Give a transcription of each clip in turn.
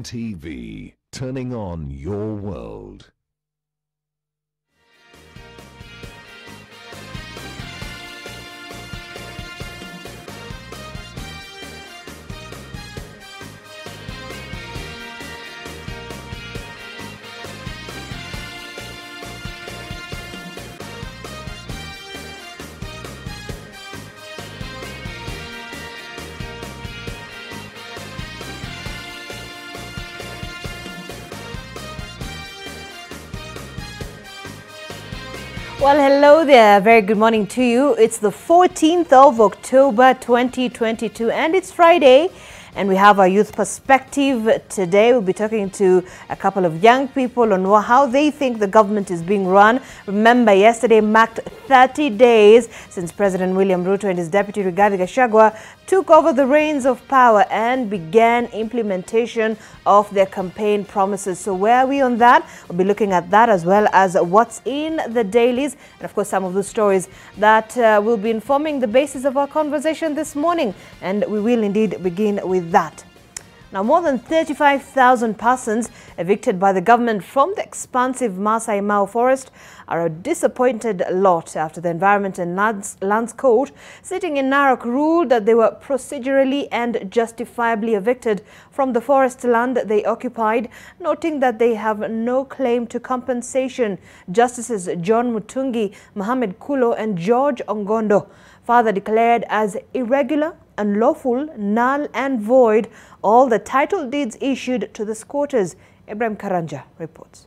NTV, turning on your world. Well, hello there. Very good morning to you. It's the 14th of October 2022 and it's Friday and we have our youth perspective today. We'll be talking to a couple of young people on how they think the government is being run. Remember, yesterday marked 30 days since President William Ruto and his deputy Rigathi Gachagua took over the reins of power and began implementation of their campaign promises. So where are we on that? We'll be looking at that as well as what's in the dailies and of course some of the stories that will be informing the basis of our conversation this morning. And we will indeed begin with that. Now, more than 35,000 persons evicted by the government from the expansive Masai Mara forest are a disappointed lot after the Environment and Lands Court sitting in Narok ruled that they were procedurally and justifiably evicted from the forest land they occupied, noting that they have no claim to compensation. Justices John Mutungi, Mohamed Kulo and George Ongondo further declared as irregular, unlawful, null and void all the title deeds issued to the squatters. Ibrahim Karanja reports.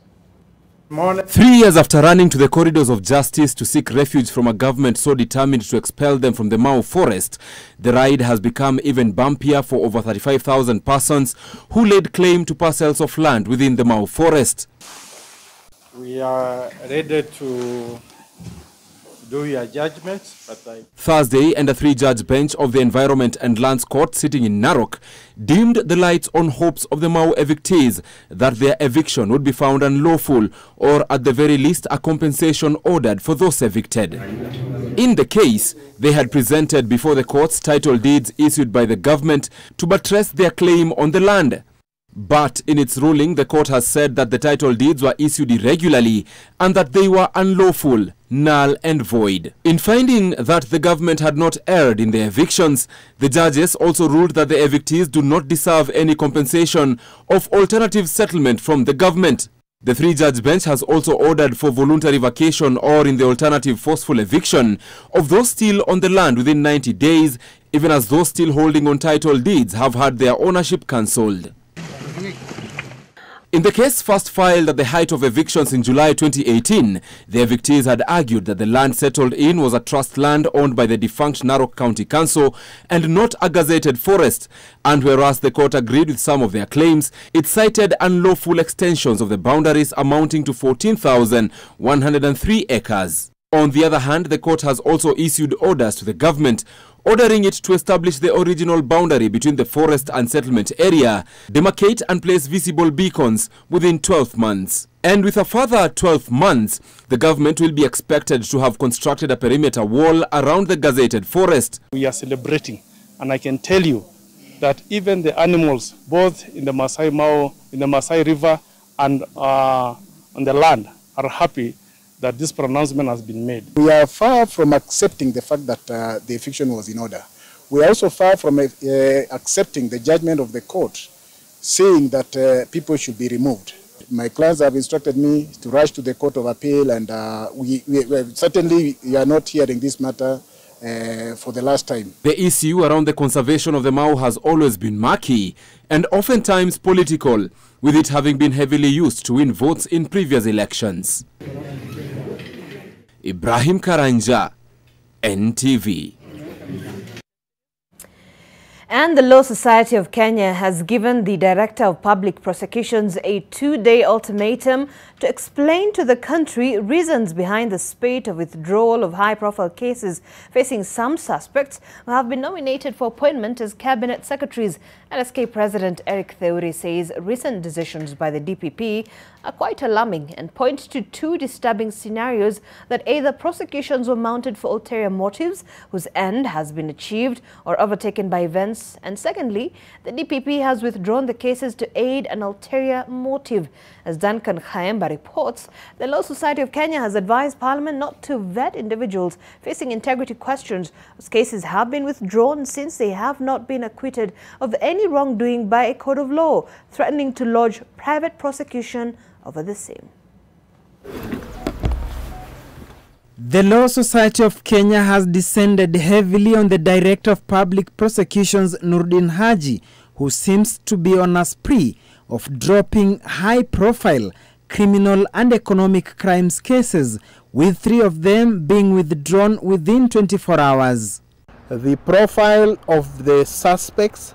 3 years after running to the corridors of justice to seek refuge from a government so determined to expel them from the Mau forest, the ride has become even bumpier for over 35,000 persons who laid claim to parcels of land within the Mau forest. We are ready to do your judgment, but Thursday, and a three-judge bench of the Environment and Lands Court sitting in Narok dimmed the lights on hopes of the Mau evictees that their eviction would be found unlawful or at the very least a compensation ordered for those evicted. In the case, they had presented before the courts title deeds issued by the government to buttress their claim on the land. But in its ruling, the court has said that the title deeds were issued irregularly and that they were unlawful, null and void. In finding that the government had not erred in their evictions, the judges also ruled that the evictees do not deserve any compensation of alternative settlement from the government. The three-judge bench has also ordered for voluntary vacation or, in the alternative, forceful eviction of those still on the land within 90 days, even as those still holding on title deeds have had their ownership cancelled. In the case first filed at the height of evictions in July 2018, the evictees had argued that the land settled in was a trust land owned by the defunct Narok County Council and not a gazetted forest, and whereas the court agreed with some of their claims, it cited unlawful extensions of the boundaries amounting to 14,103 acres. On the other hand, the court has also issued orders to the government ordering it to establish the original boundary between the forest and settlement area, demarcate and place visible beacons within 12 months. And with a further 12 months, the government will be expected to have constructed a perimeter wall around the gazetted forest. We are celebrating, and I can tell you that even the animals, both in the Masai Mara, in the Masai River and on the land, are happy that this pronouncement has been made. We are far from accepting the fact that the eviction was in order. We are also far from accepting the judgment of the court saying that people should be removed. My clients have instructed me to rush to the Court of Appeal, and we certainly are not hearing this matter for the last time. The issue around the conservation of the Mau has always been murky and oftentimes political, with it having been heavily used to win votes in previous elections. Ibrahim Karanja, NTV. And the Law Society of Kenya has given the Director of Public Prosecutions a 2-day ultimatum to explain to the country reasons behind the spate of withdrawal of high-profile cases facing some suspects who have been nominated for appointment as cabinet secretaries. LSK President Eric Theuri says recent decisions by the DPP are quite alarming and point to two disturbing scenarios: that either prosecutions were mounted for ulterior motives whose end has been achieved or overtaken by events, and secondly, the DPP has withdrawn the cases to aid an ulterior motive. As Duncan Khaemba reports, the Law Society of Kenya has advised Parliament not to vet individuals facing integrity questions, as cases have been withdrawn since they have not been acquitted of any wrongdoing by a court of law, threatening to lodge private prosecution over the same. The Law Society of Kenya has descended heavily on the Director of Public Prosecutions, Nurdin Haji, who seems to be on a spree of dropping high-profile criminal and economic crimes cases, with 3 of them being withdrawn within 24 hours. The profile of the suspects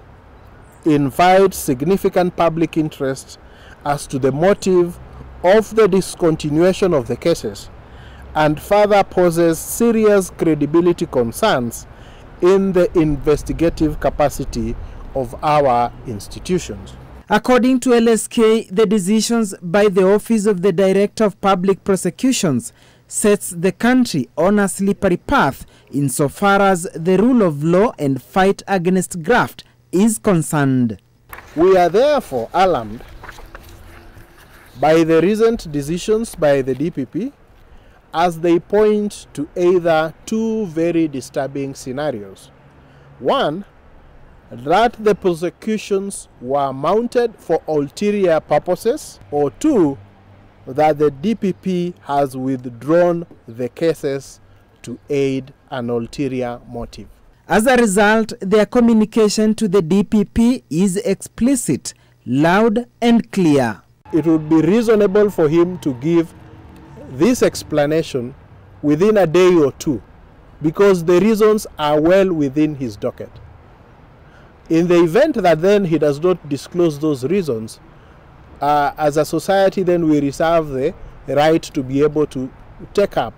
invites significant public interest as to the motive of the discontinuation of the cases, and further poses serious credibility concerns in the investigative capacity of our institutions. According to LSK, the decisions by the Office of the Director of Public Prosecutions sets the country on a slippery path insofar as the rule of law and fight against graft is concerned. We are therefore alarmed by the recent decisions by the DPP, as they point to either 2 very disturbing scenarios. 1, that the prosecutions were mounted for ulterior purposes, or 2, that the DPP has withdrawn the cases to aid an ulterior motive. As a result, their communication to the DPP is explicit, loud and clear. It would be reasonable for him to give this explanation within a day or 2, because the reasons are well within his docket. In the event that then he does not disclose those reasons, as a society then we reserve the right to be able to take up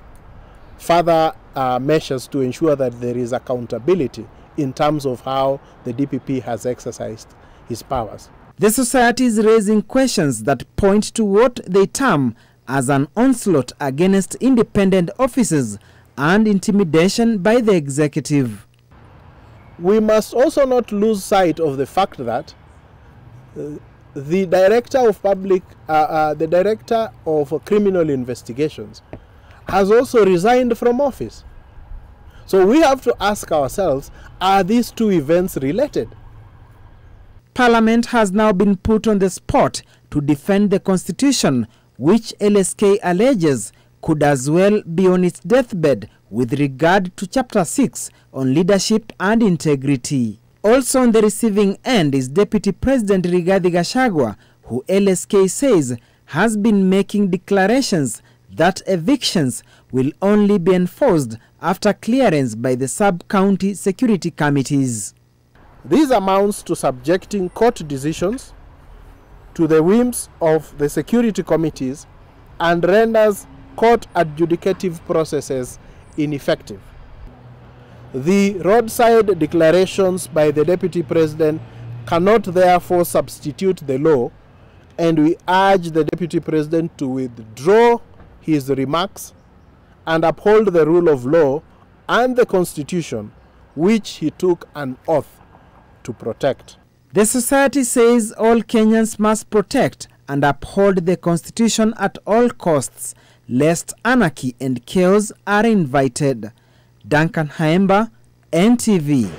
further measures to ensure that there is accountability in terms of how the DPP has exercised his powers. The society is raising questions that point to what they term as an onslaught against independent officers and intimidation by the executive. We must also not lose sight of the fact that the Director of Criminal Investigations has also resigned from office. So we have to ask ourselves, are these 2 events related? Parliament has now been put on the spot to defend the Constitution, which LSK alleges could as well be on its deathbed with regard to Chapter 6 on leadership and integrity. Also on the receiving end is Deputy President Rigathi Gachagua, who LSK says has been making declarations that evictions will only be enforced after clearance by the sub-county security committees. This amounts to subjecting court decisions to the whims of the security committees and renders court adjudicative processes ineffective. The roadside declarations by the Deputy President cannot therefore substitute the law, and we urge the Deputy President to withdraw his remarks and uphold the rule of law and the Constitution, which he took an oath to protect. The society says all Kenyans must protect and uphold the Constitution at all costs, lest anarchy and chaos are invited. Duncan Khaemba, NTV.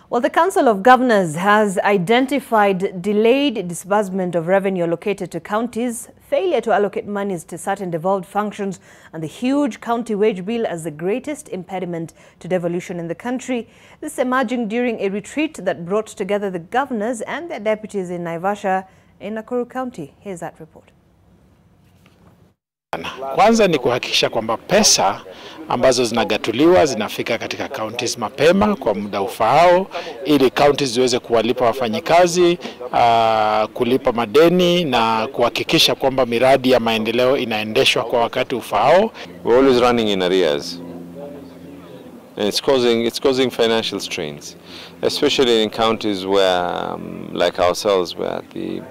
Well, the Council of Governors has identified delayed disbursement of revenue allocated to counties, failure to allocate monies to certain devolved functions, and the huge county wage bill as the greatest impediment to devolution in the country. This emerging during a retreat that brought together the governors and their deputies in Naivasha in Nakuru County. Here's that report. Kwanza ni kuhakikisha kwamba pesa ambazo zinagatuliwa zinafika katika counties mapema kwa muda ufaao, ili counties ziweze kuwalipa wafanyikazi, kulipa madeni na kuhakikisha kwamba miradi ya maendeleo inaendeshwa kwa wakati ufaao. We're always running in arrears. And it's causing financial strains, especially in counties where, like ourselves, where the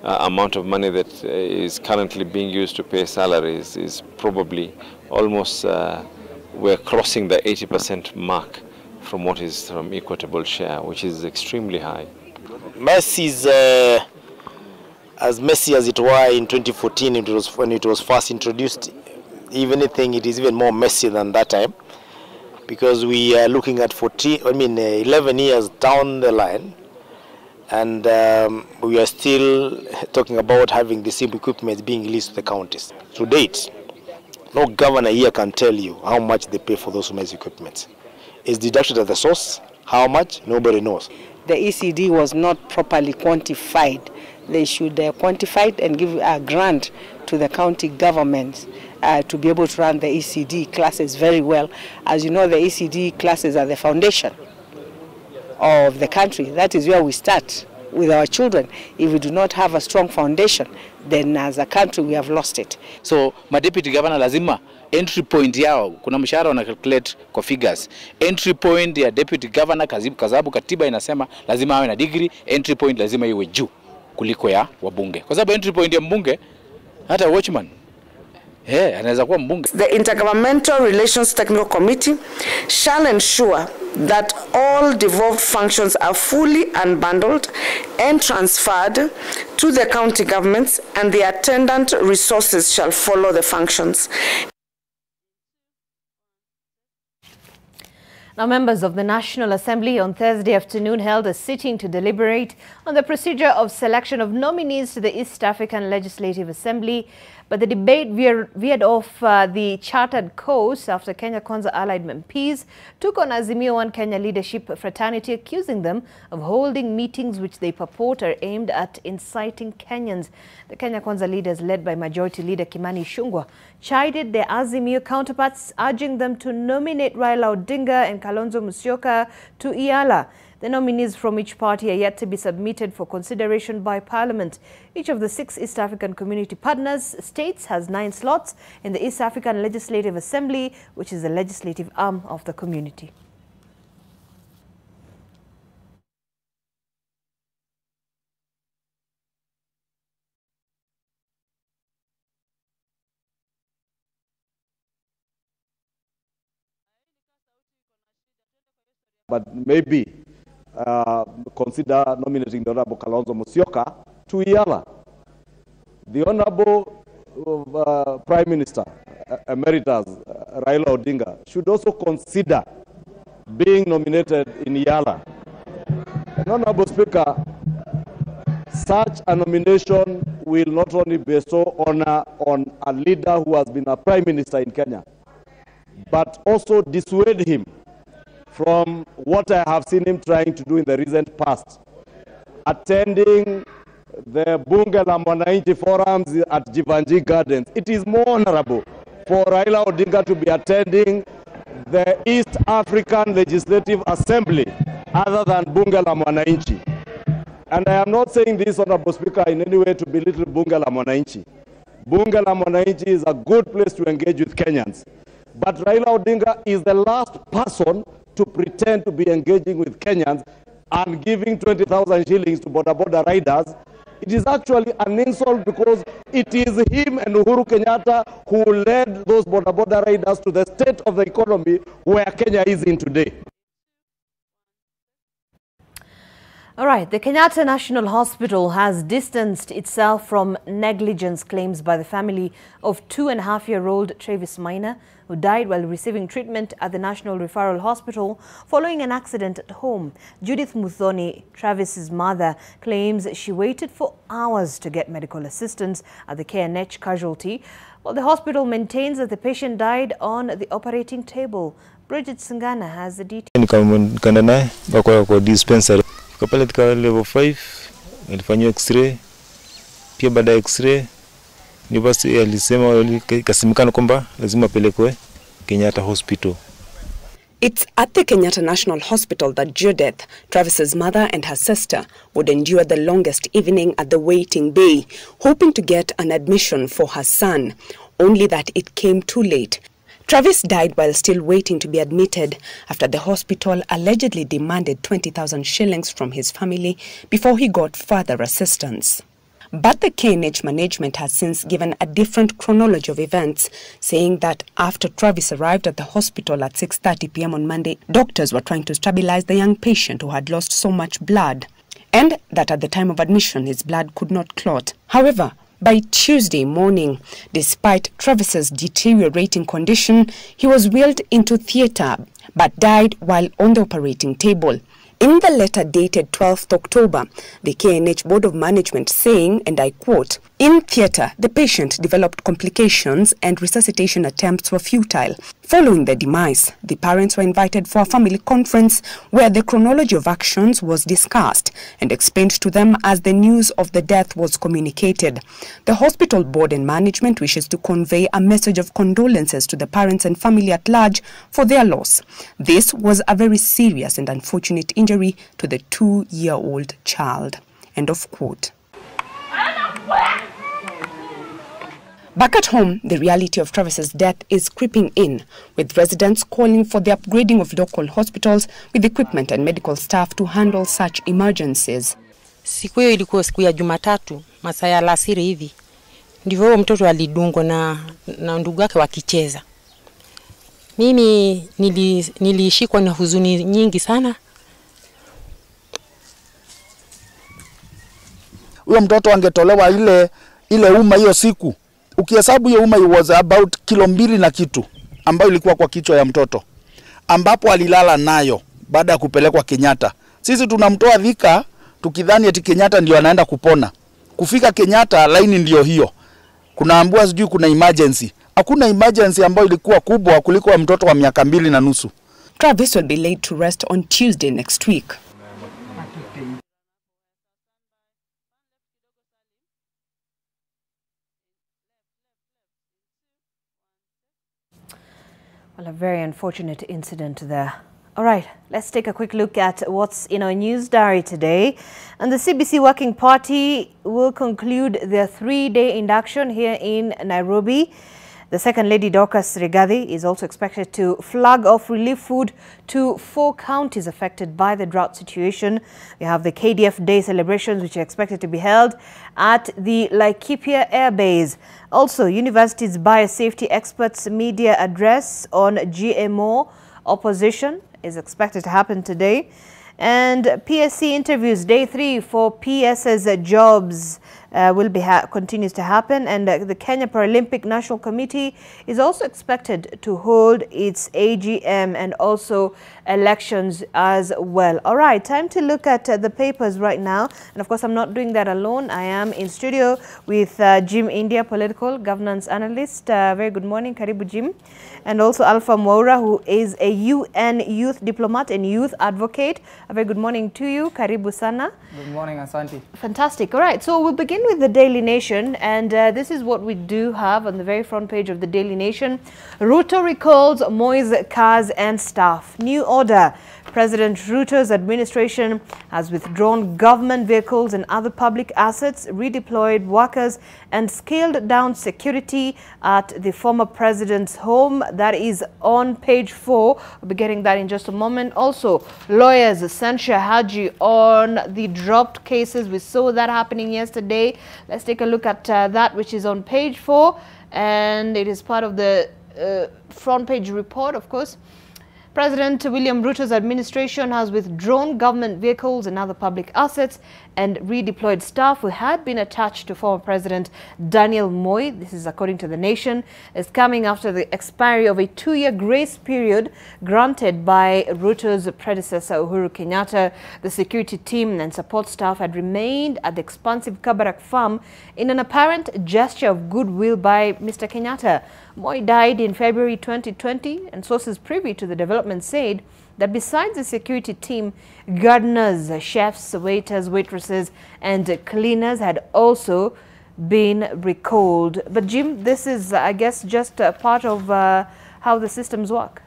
amount of money that is currently being used to pay salaries is probably almost, we're crossing the 80% mark from what is from equitable share, which is extremely high. Mercy is as messy as it was in 2014 when it was first introduced. Even anything, it is even more messy than that time, because we are looking at 11 years down the line, and we are still talking about having the same equipment being released to the counties. To date, no governor here can tell you how much they pay for those equipment. It's deducted at the source. How much? Nobody knows. The ECD was not properly quantified. They should quantify it and give a grant to the county governments to be able to run the ECD classes very well. As you know, the ECD classes are the foundation of the country. That is where we start with our children. If we do not have a strong foundation, then as a country we have lost it. So, deputy governor lazima entry point yao, kuna mshahara wana calculate kwa figures. Entry point ya deputy governor kazabu katiba inasema lazima awe na degree, entry point lazima iwe juu kuliko ya wabunge. Kwa sababu entry point ya mbunge hata watchman anaweza kuwa mbunge. The Intergovernmental Relations Technical Committee shall ensure that all devolved functions are fully unbundled and transferred to the county governments, and the attendant resources shall follow the functions. Now, members of the National Assembly on Thursday afternoon held a sitting to deliberate on the procedure of selection of nominees to the East African Legislative Assembly. But the debate veered off the chartered course after Kenya Kwanza allied MPs took on Azimio One Kenya leadership fraternity, accusing them of holding meetings which they purport are aimed at inciting Kenyans. The Kenya Kwanza leaders, led by Majority Leader Kimani Ichung'wah, chided their Azimio counterparts, urging them to nominate Raila Odinga and Kalonzo Musyoka to IALA. The nominees from each party are yet to be submitted for consideration by Parliament. Each of the 6 East African Community Partners states has 9 slots in the East African Legislative Assembly, which is the legislative arm of the community. But maybe consider nominating the Honorable Kalonzo Musyoka to IALA. The Honorable Prime Minister Emeritus Raila Odinga should also consider being nominated in IALA. And Honorable Speaker, such a nomination will not only bestow honor on a leader who has been a Prime Minister in Kenya, but also dissuade him from what I have seen him trying to do in the recent past, attending the Bunge la Mwananchi forums at Jivanji Gardens. It is more honorable for Raila Odinga to be attending the East African Legislative Assembly other than Bunge la Mwananchi. And I am not saying this, Honorable Speaker, in any way to belittle Bunge la Mwananchi. Bunge la Mwananchi is a good place to engage with Kenyans. But Raila Odinga is the last person to pretend to be engaging with Kenyans and giving 20,000 shillings to border riders. It is actually an insult, because it is him and Uhuru Kenyatta who led those border riders to the state of the economy where Kenya is in today. All right, the Kenyatta National Hospital has distanced itself from negligence claims by the family of 2.5-year-old Travis Maina, who died while receiving treatment at the National Referral Hospital following an accident at home. Judith Muthoni, Travis's mother, claims she waited for hours to get medical assistance at the KNH casualty, while the hospital maintains that the patient died on the operating table. Bridget Singana has the details. Nikaenda naye kwa dispensary. Kapale tika level 5, alifanywa x-ray. Pia baada ya x-ray, university alisema ikasemekana kwamba lazima pelekwe Kenyatta Hospital. It's at the Kenyatta National Hospital that Judith, Travis's mother, and her sister would endure the longest evening at the waiting bay, hoping to get an admission for her son, only that it came too late. Travis died while still waiting to be admitted after the hospital allegedly demanded 20,000 shillings from his family before he got further assistance. But the KNH management has since given a different chronology of events, saying that after Travis arrived at the hospital at 6:30 p.m. on Monday, doctors were trying to stabilize the young patient who had lost so much blood, and that at the time of admission his blood could not clot. However, by Tuesday morning, despite Travis's deteriorating condition, he was wheeled into theatre but died while on the operating table. In the letter dated 12th October, the KNH Board of Management saying, and I quote, "In theatre, the patient developed complications and resuscitation attempts were futile. Following the demise, the parents were invited for a family conference where the chronology of actions was discussed and explained to them as the news of the death was communicated. The hospital board and management wishes to convey a message of condolences to the parents and family at large for their loss. This was a very serious and unfortunate injury to the 2-year-old child." End of quote. Back at home, the reality of Travis's death is creeping in, with residents calling for the upgrading of local hospitals with equipment and medical staff to handle such emergencies. Siku hiyo ilikuwa siku ya Jumatatu, masaa ya alasiri hivi. Ndivyo huyo mtoto alidungwa na ndugu yake wakicheza. Mimi nilishikwa na huzuni nyingi sana. Huyo mtoto angetolewa ile uma hiyo siku. Ukihesabu hiyo uma was about kilo 2 na kitu ambayo ilikuwa kwa kichwa ya mtoto, ambapo alilala nayo baada ya kupelekwa Kenyatta. Sisi tunamtoa Thika tukidhani eti Kenyatta ndio anaenda kupona. Kufika Kenyatta line ndio hiyo. Kunaambiwa sijui kuna emergency. Hakuna emergency ambayo ilikuwa kubwa kuliko ya mtoto wa miaka 2 na nusu. Travis will be laid to rest on Tuesday next week. Well, a very unfortunate incident there. All right, let's take a quick look at what's in our news diary today. And the CBC Working Party will conclude their 3-day induction here in Nairobi. The Second Lady Dorcas Rigathi is also expected to flag off relief food to 4 counties affected by the drought situation. We have the KDF Day celebrations, which are expected to be held at the Laikipia Air Base. Also, university's biosafety experts media address on GMO opposition is expected to happen today. And PSC interviews, day 3 for PS's jobs will be continues to happen, and the Kenya Paralympic National Committee is also expected to hold its AGM and also elections as well. All right, time to look at the papers right now, and of course I'm not doing that alone. I am in studio with Jim India, political governance analyst. Very good morning, karibu Jim. And also Alpha Mwaura, who is a UN youth diplomat and youth advocate. A very good morning to you, karibu sana. Good morning, Asante. Fantastic. All right, so we'll begin with the Daily Nation, and this is what we do have on the very front page of the Daily Nation. Ruto recalls Moi's cars and staff. New order. President Ruto's administration has withdrawn government vehicles and other public assets, redeployed workers, and scaled down security at the former president's home. That is on page 4. We'll be getting that in just a moment. Also, lawyers censure Haji on the dropped cases. We saw that happening yesterday. Let's take a look at that, which is on page 4, and it is part of the front page report, of course. President William Ruto's administration has withdrawn government vehicles and other public assets and redeployed staff who had been attached to former President Daniel Moi. This is according to The Nation. It's coming after the expiry of a 2-year grace period granted by Ruto's predecessor Uhuru Kenyatta. The security team and support staff had remained at the expansive Kabarak farm in an apparent gesture of goodwill by Mr. Kenyatta. Moi died in February 2020, and sources privy to the development said that besides the security team, gardeners, chefs, waiters, waitresses, and cleaners had also been recalled. But Jim, this is, I guess, just a part of how the systems work,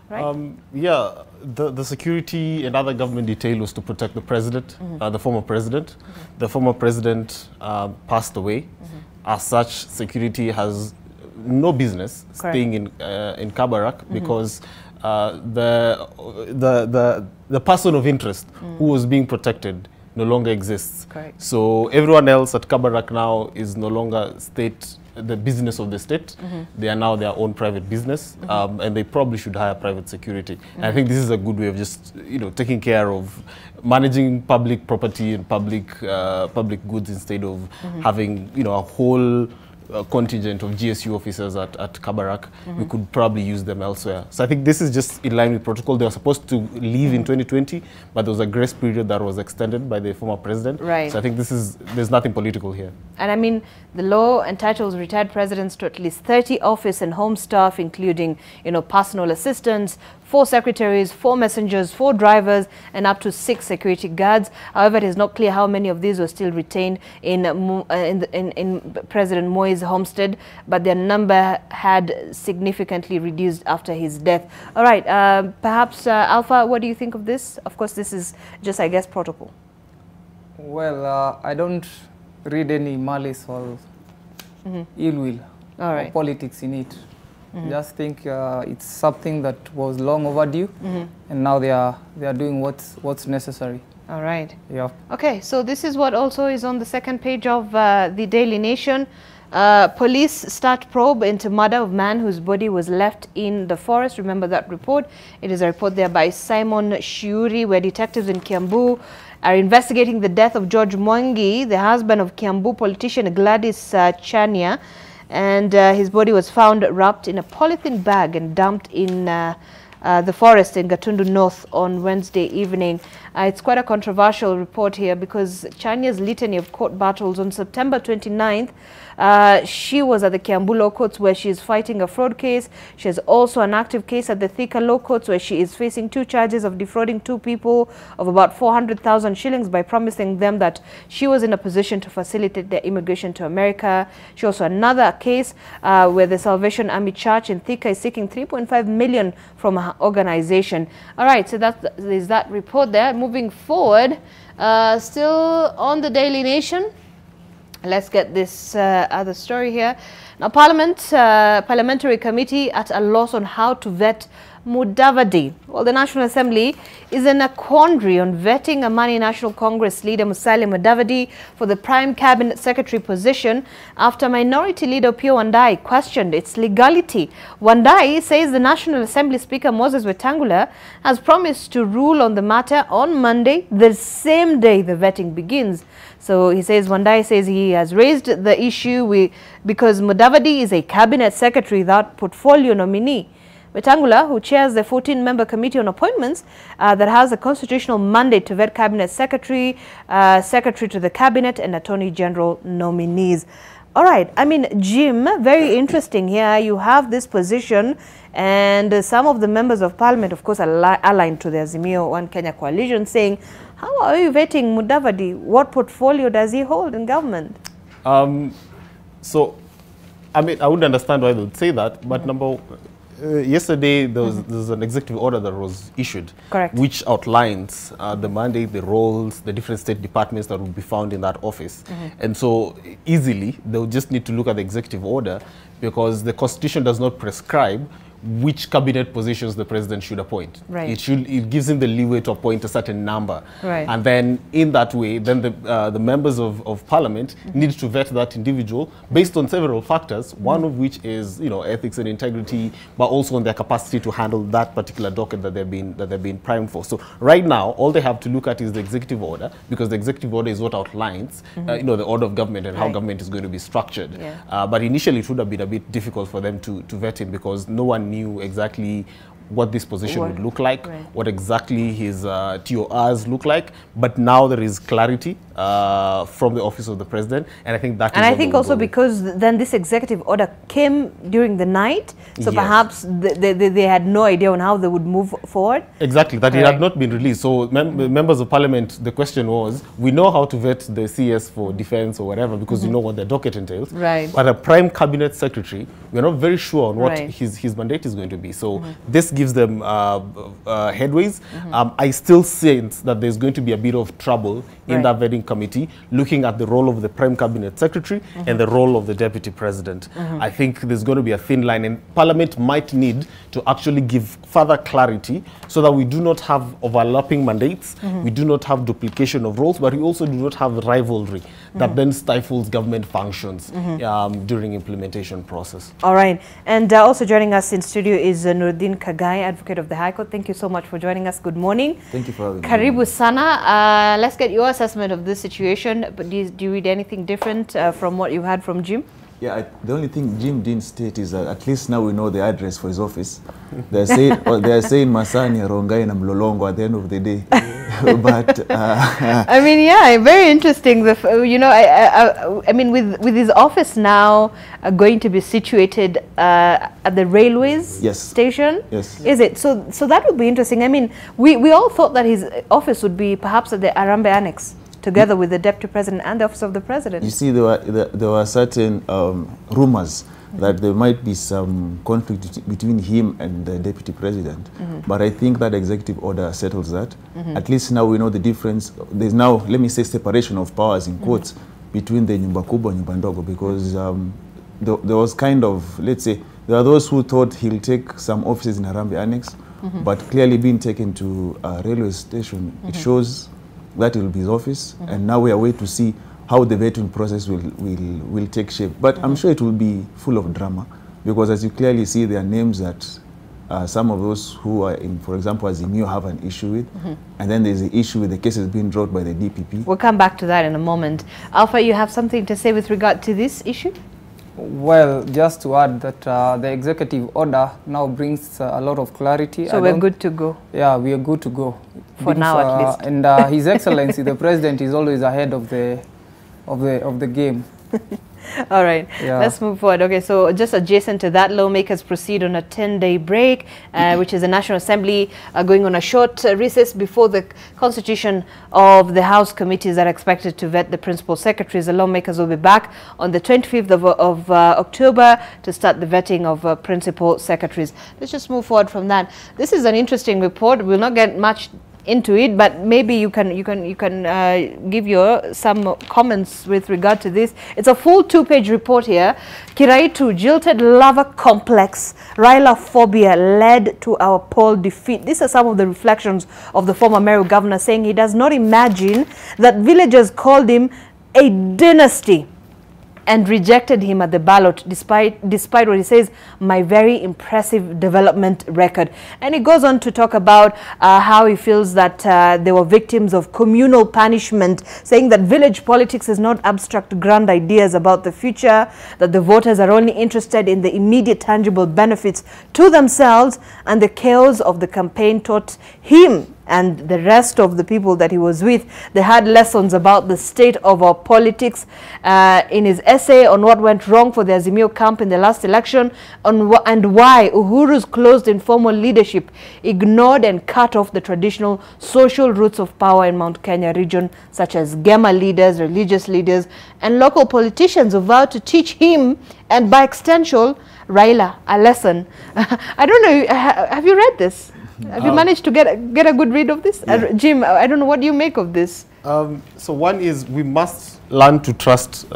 right? Yeah, the security and other government detail was to protect the president, the former president. The former president passed away. As such, security has no business Correct. staying in Kabarak because the person of interest who was being protected no longer exists. Correct. So everyone else at Kabarak now is no longer the business of the state. They are now their own private business, and they probably should hire private security. And I think this is a good way of just taking care of managing public property and public goods instead of having a whole contingent of GSU officers at Kabarak. We could probably use them elsewhere. So I think this is just in line with protocol. They were supposed to leave in 2020, but there was a grace period that was extended by the former president. Right. So I think there's nothing political here. And I mean, the law entitles retired presidents to at least 30 office and home staff, including, personal assistants, 4 secretaries, 4 messengers, 4 drivers, and up to 6 security guards. However, it is not clear how many of these were still retained in President Moi's homestead, but their number had significantly reduced after his death. All right, perhaps Alpha, what do you think of this? Of course, this is just, I guess, protocol. Well, I don't read any malice or ill will or politics in it. Just think it's something that was long overdue, and now they are doing what's necessary. All right. Yeah. Okay, so this is what also is on the second page of the Daily Nation. Police start probe into murder of man whose body was left in the forest. Remember that report? It is a report there by Simon Shiuri, where detectives in Kiambu are investigating the death of George Mwangi, the husband of Kiambu politician Gladys Chania. And his body was found wrapped in a polythene bag and dumped in the forest in Gatundu North on Wednesday evening. It's quite a controversial report here because Chania's litany of court battles on September 29th, she was at the Kiambu Law Courts where she is fighting a fraud case. She has also an active case at the Thika Law Courts where she is facing 2 charges of defrauding 2 people of about 400,000 shillings by promising them that she was in a position to facilitate their immigration to America. She also another case where the Salvation Army Church in Thika is seeking 3.5 million from her organization. All right, so there's that report there. Moving forward, still on the Daily Nation. Let's get this other story here. Now, Parliamentary Committee at a loss on how to vet Mudavadi. Well, the National Assembly is in a quandary on vetting Amani National Congress leader Musalia Mudavadi for the Prime Cabinet Secretary position after Minority Leader Opiyo Wandayi questioned its legality. Wandayi says the National Assembly Speaker Moses Wetangula has promised to rule on the matter on Monday, the same day the vetting begins. So he says, Wandayi says he has raised the issue because Mudavadi is a Cabinet Secretary without portfolio nominee. Wetangula, who chairs the 14-member Committee on Appointments that has a constitutional mandate to vet Cabinet Secretary, Secretary to the Cabinet and Attorney General nominees. All right, I mean, Jim, very interesting here. You have this position and some of the members of Parliament, of course, are aligned to the Azimio One Kenya coalition saying, how are you vetting Mudavadi? What portfolio does he hold in government? So, I mean, I wouldn't understand why they would say that, but yesterday there was an executive order that was issued, correct, which outlines the mandate, the roles, the different state departments that will be found in that office. And so easily they'll just need to look at the executive order because the Constitution does not prescribe which cabinet positions the president should appoint. Right. It gives him the leeway to appoint a certain number. Right. And then in that way, then the members of parliament need to vet that individual based on several factors, one of which is, ethics and integrity, but also on their capacity to handle that particular docket that they've been primed for. So right now, all they have to look at is the executive order, because the executive order is what outlines, the order of government and how government is going to be structured. Yeah. But initially, it would have been a bit difficult for them to vet him because no one knew exactly what this position would look like, what exactly his TORs look like. But now there is clarity from the office of the president, and I think that and I think also because then this executive order came during the night, so perhaps they had no idea on how they would move forward. Exactly, that it had not been released. So members of parliament, the question was, we know how to vet the CS for defense or whatever because you know what their docket entails. Right. But a prime cabinet secretary, we're not very sure on what his mandate is going to be. So this gives them headways. I still sense that there's going to be a bit of trouble in that vetting committee looking at the role of the Prime Cabinet Secretary and the role of the Deputy President. I think there's going to be a thin line, and Parliament might need to actually give further clarity so that we do not have overlapping mandates, we do not have duplication of roles, but we also do not have rivalry that then stifles government functions during implementation process. All right. And also joining us in studio is Nuruddin Kagai, Advocate of the High Court. Thank you so much for joining us. Good morning. Thank you for having me. Karibu sana. Let's get your assessment of this situation. But do you read anything different from what you had from Jim? Yeah, the only thing Jim didn't state is that at least now we know the address for his office. They're saying Masani, Rongai, and Mlolongo at the end of the day. But I mean, yeah, very interesting. You know, I mean, with his office now going to be situated at the railways station. Yes. Is it? So that would be interesting. I mean, we all thought that his office would be perhaps at the Arambe Annex, together with the Deputy President and the Office of the President. You see, there were certain rumors that there might be some conflict between him and the Deputy President. But I think that executive order settles that. At least now we know the difference. There's now, let me say, separation of powers in quotes between the Nyumba Kubwa and Nyumba Ndogo, because there was kind of, let's say, there are those who thought he'll take some offices in Harambee Annex, but clearly being taken to a railway station, it shows that will be his office, and now we are waiting to see how the vetting process will take shape. But I'm sure it will be full of drama, because as you clearly see, there are names that some of those who are in, for example, Azimio have an issue with, and then there's the issue with the cases being dropped by the DPP. We'll come back to that in a moment. Alpha, you have something to say with regard to this issue? Well, just to add that the executive order now brings a lot of clarity. So we're good to go? Yeah, we are good to go. For now, at least. And His Excellency, the President, is always ahead of the game. All right, Yeah. let's move forward. Okay, so just adjacent to that, lawmakers proceed on a 10-day break, which is the National Assembly going on a short recess before the constitution of the House committees are expected to vet the principal secretaries. The lawmakers will be back on the 25th of October to start the vetting of principal secretaries. Let's just move forward from that. This is an interesting report. We'll not get much into it, but maybe you can give your some comments with regard to this. It's a full 2-page report here. Kiraitu, jilted lover complex, Raila phobia led to our poll defeat. These are some of the reflections of the former Meru governor, saying he does not imagine that villagers called him a dynasty and rejected him at the ballot, despite what he says, my very impressive development record. And he goes on to talk about how he feels that they were victims of communal punishment, saying that village politics is not abstract grand ideas about the future, that the voters are only interested in the immediate tangible benefits to themselves, and the chaos of the campaign taught him and the rest of the people that he was with, they had lessons about the state of our politics. In his essay on what went wrong for the Azimio camp in the last election, and why Uhuru's closed informal leadership ignored and cut off the traditional social roots of power in Mount Kenya region, such as Gema leaders, religious leaders, and local politicians who vowed to teach him, and by extension, Raila, a lesson. I don't know, have you read this? Have you managed to get a good read of this? Yeah. Jim, I don't know, what do you make of this? So one is we must learn to trust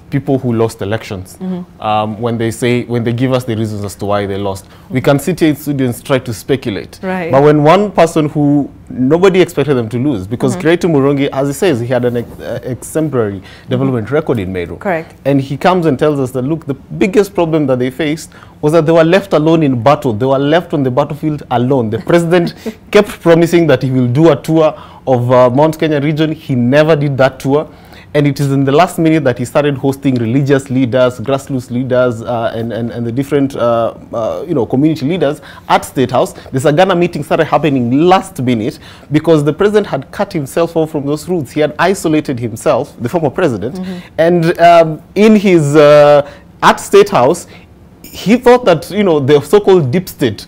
people who lost elections. When they give us the reasons as to why they lost. We can sit here in students try to speculate. Right. But when one person who nobody expected them to lose, because Kiraitu Murungi, as he says, he had an exemplary development record in Meru. Correct. And he comes and tells us that, look, the biggest problem that they faced was that they were left alone in battle. They were left on the battlefield alone. The president kept promising that he will do a tour of Mount Kenya region. He never did that tour. And it is in the last minute that he started hosting religious leaders, grassroots leaders, and the different community leaders at State House. The Sagana meeting started happening last minute because the president had cut himself off from those roots. He had isolated himself, the former president, and in his at State House, he thought that the so-called deep state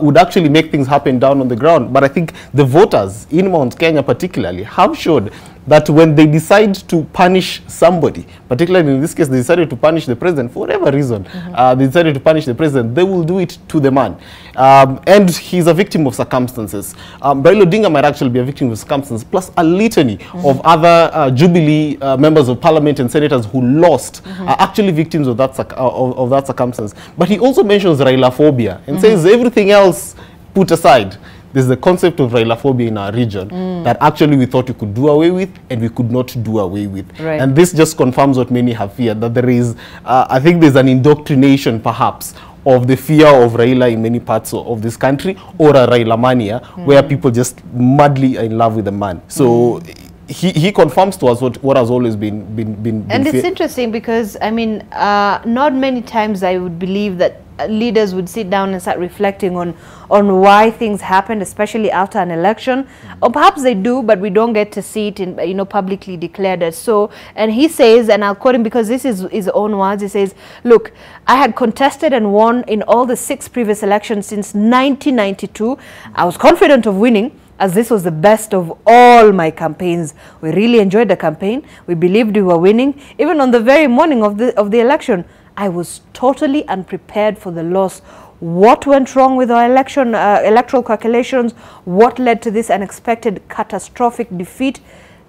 would actually make things happen down on the ground. But I think the voters in Mount Kenya particularly have showed that when they decide to punish somebody, particularly in this case, they decided to punish the president for whatever reason, they decided to punish the president, they will do it to the man. And he's a victim of circumstances. Raila Odinga might actually be a victim of circumstances, plus a litany of other Jubilee members of parliament and senators who lost are actually victims of that, of that circumstance. But he also mentions Railaphobia and says everything else put aside, there's the concept of Railaphobia in our region that actually we thought we could do away with and we could not do away with. Right. And this just confirms what many have feared, that there is, I think there's an indoctrination perhaps of the fear of Raila in many parts of this country, or a Raila mania, where people just madly are in love with the man. So he confirms to us what has always been and it's interesting because, I mean, not many times I would believe that leaders would sit down and start reflecting on why things happened, especially after an election. Or perhaps they do, but we don't get to see it in, you know, publicly declared as so. And he says, and I'll quote him because this is his own words, he says, look, I had contested and won in all the 6 previous elections since 1992. I was confident of winning, as this was the best of all my campaigns. We really enjoyed the campaign. We believed we were winning. Even on the very morning of the election, I was totally unprepared for the loss. What went wrong with our electoral calculations? What led to this unexpected catastrophic defeat?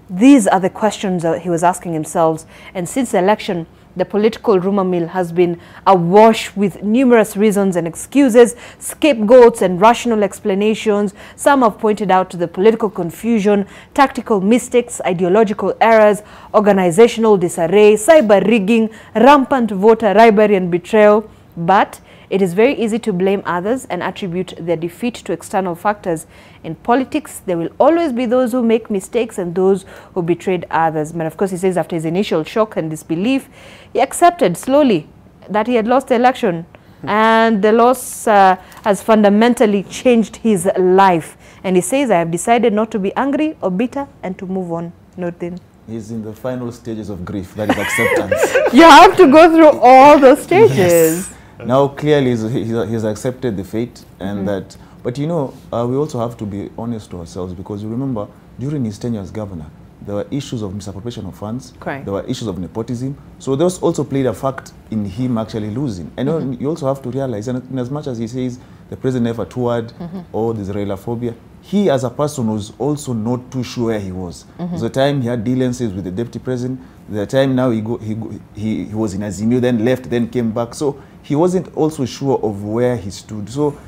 These are the questions he was asking himself. And since the election, the political rumor mill has been awash with numerous reasons and excuses, scapegoats and rational explanations. Some have pointed out to the political confusion, tactical mistakes, ideological errors, organizational disarray, cyber rigging, rampant voter bribery and betrayal. But it is very easy to blame others and attribute their defeat to external factors. In politics, there will always be those who make mistakes and those who betrayed others. But of course, he says after his initial shock and disbelief, he accepted slowly that he had lost the election. And the loss has fundamentally changed his life. And he says, I have decided not to be angry or bitter and to move on. Nothing. He's in the final stages of grief, that is acceptance. You have to go through all those stages. Yes. Now, clearly, he's accepted the fate, and that. But you know, we also have to be honest to ourselves, because you remember, during his tenure as governor, there were issues of misappropriation of funds. Correct. There were issues of nepotism. So those also played a fact in him actually losing. And you also have to realize, and in as much as he says the president never toured, or there's Railaphobia, he as a person was also not too sure where he was. There was a time he had dealings with the deputy president. The time now he was in Azimio, then left, then came back. So he wasn't also sure of where he stood. So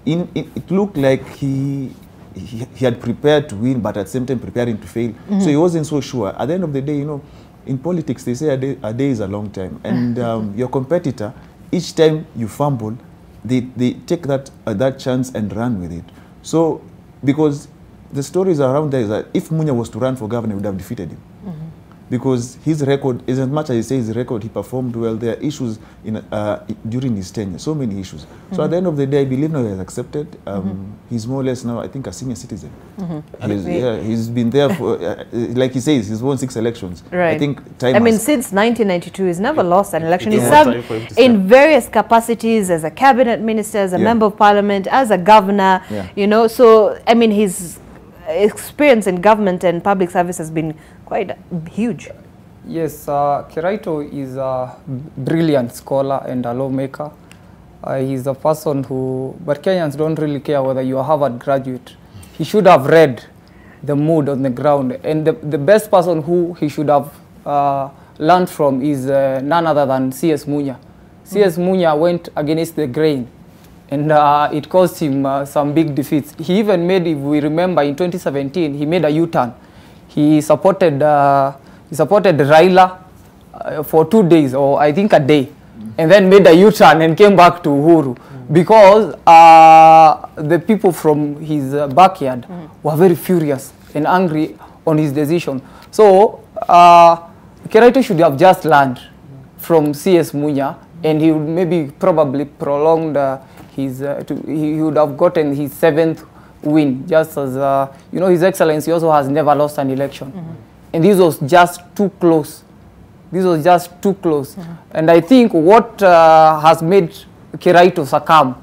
it looked like he had prepared to win, but at the same time preparing to fail. So he wasn't so sure. At the end of the day, you know, in politics, they say a day is a long time. And your competitor, each time you fumble, they take that chance and run with it. So, because the stories around there is that if Munya was to run for governor, he would have defeated him. Because his record, as much as he says his record, he performed well. There are issues during his tenure, so many issues. So at the end of the day, I believe now he has accepted. He's more or less now, I think, a senior citizen. He's been there for, like he says, he's won 6 elections. Right. I think time. I mean, since 1992, he's never lost an election. He served in various capacities as a cabinet minister, as a member of parliament, as a governor. You know, so I mean, his experience in government and public service has been quite huge. Yes, Kiraito is a brilliant scholar and a lawmaker. He's a person who, but Kenyans don't really care whether you're a Harvard graduate. He should have read the mood on the ground, and the best person who he should have learned from is none other than C.S. Munya. C.S. Munya went against the grain, and it caused him some big defeats. He even made, if we remember, in 2017, he made a U-turn. He supported Raila for 2 days, or I think a day, and then made a U-turn and came back to Uhuru, because the people from his backyard were very furious and angry on his decision. So Kiraito should have just learned from C.S. Munya, and he would maybe probably prolonged he would have gotten his 7th win, just as you know, His Excellency also has never lost an election, and this was just too close. This was just too close, and I think what has made Kiraito succumb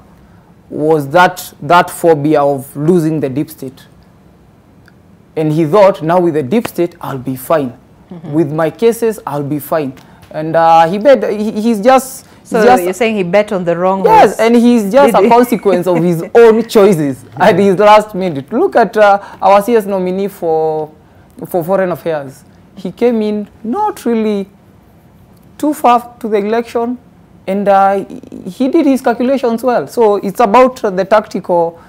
was that phobia of losing the deep state. And he thought, now with the deep state, I'll be fine. With my cases, I'll be fine. And he's just... So you're saying he bet on the wrong horse? Yes, and he's just a consequence of his own choices at his last minute. Look at our CS nominee for Foreign Affairs. He came in not really too far to the election, and he did his calculations well. So it's about the tactical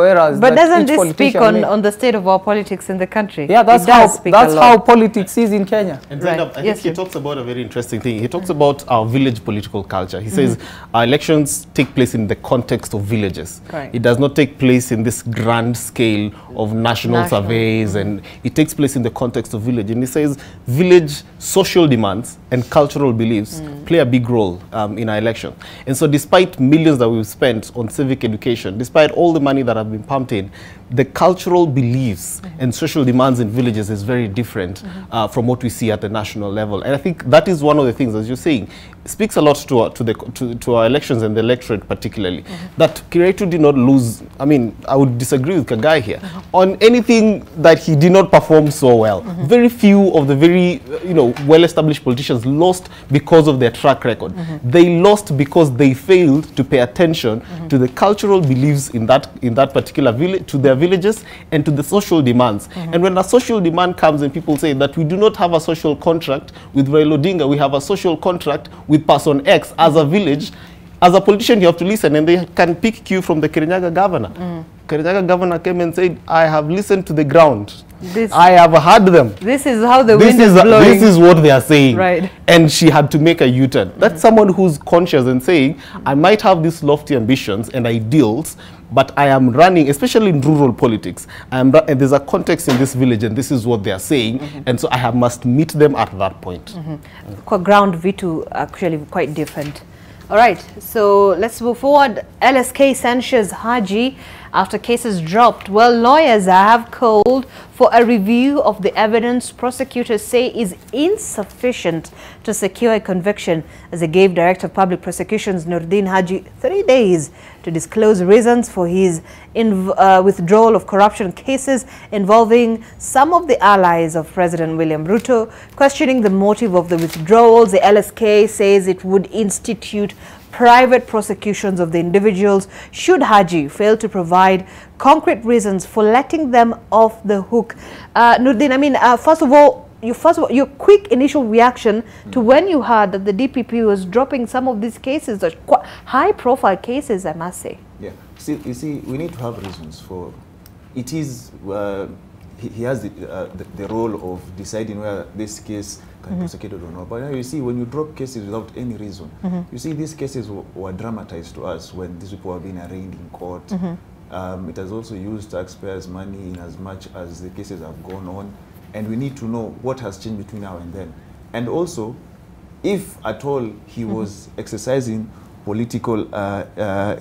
errors. But doesn't this speak on the state of our politics in the country? Yeah, that's how politics is in Kenya. And I think he talks about a very interesting thing. He talks about our village political culture. He says our elections take place in the context of villages. Right. It does not take place in this grand scale of national surveys, and it takes place in the context of village. And he says village social demands and cultural beliefs play a big role in our election. And so despite millions that we've spent on civic education, despite all the money that have been pumped in, the cultural beliefs and social demands in villages is very different from what we see at the national level. And I think that is one of the things, as you're saying, speaks a lot to our elections and the electorate particularly, that Kiraitu did not lose. I mean, I would disagree with Kagai here on anything that he did not perform so well. Very few of the very well-established politicians lost because of their track record. They lost because they failed to pay attention to the cultural beliefs in that particular village, to their villages, and to the social demands. And when a social demand comes and people say that we do not have a social contract with Raila Odinga, we have a social contract with person X as a village, as a politician you have to listen, and they can pick cue from the Kirinyaga governor. Kirinyaga governor came and said, I have listened to the ground. I have heard them. This is how the wind is blowing. This is what they are saying. Right. And she had to make a U-turn. That's someone who's conscious and saying, I might have these lofty ambitions and ideals, but I am running, especially in rural politics, and there's a context in this village, and this is what they are saying, and so I must meet them at that point. Ground V2 actually quite different. All right, so let's move forward. LSK censures Haji after cases dropped. Well, lawyers have called for a review of the evidence prosecutors say is insufficient to secure a conviction, as they gave Director of Public Prosecutions Noordin Haji 3 days to disclose reasons for his withdrawal of corruption cases involving some of the allies of President William Ruto. Questioning the motive of the withdrawals, the LSK says it would institute private prosecutions of the individuals should Haji fail to provide concrete reasons for letting them off the hook. Noordin, I mean, first of all, your quick initial reaction to when you heard that the DPP was dropping some of these cases, quite high-profile cases, I must say. Yeah, you see, we need to have reasons for. It is he has the role of deciding whether this case can be prosecuted or not. But now you see, when you drop cases without any reason, you see these cases were dramatized to us when these people were being arraigned in court. It has also used taxpayers' money in as much as the cases have gone on. And we need to know what has changed between now and then. And also, if at all he was exercising political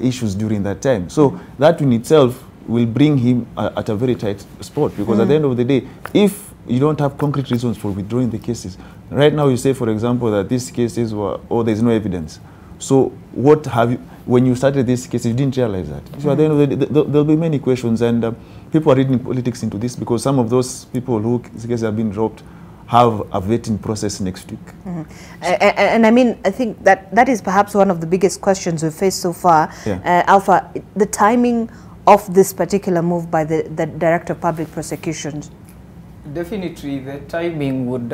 issues during that time. So that in itself will bring him at a very tight spot, because at the end of the day, if you don't have concrete reasons for withdrawing the cases, right now you say, for example, that these cases were, there's no evidence. So what have you, when you started this case, you didn't realize that. So at the end of the day, there'll be many questions, and people are reading politics into this, because some of those people who cases have been dropped have a vetting process next week. And I mean, I think that is perhaps one of the biggest questions we've faced so far. Alpha, the timing of this particular move by the Director of Public Prosecutions. Definitely, the timing would,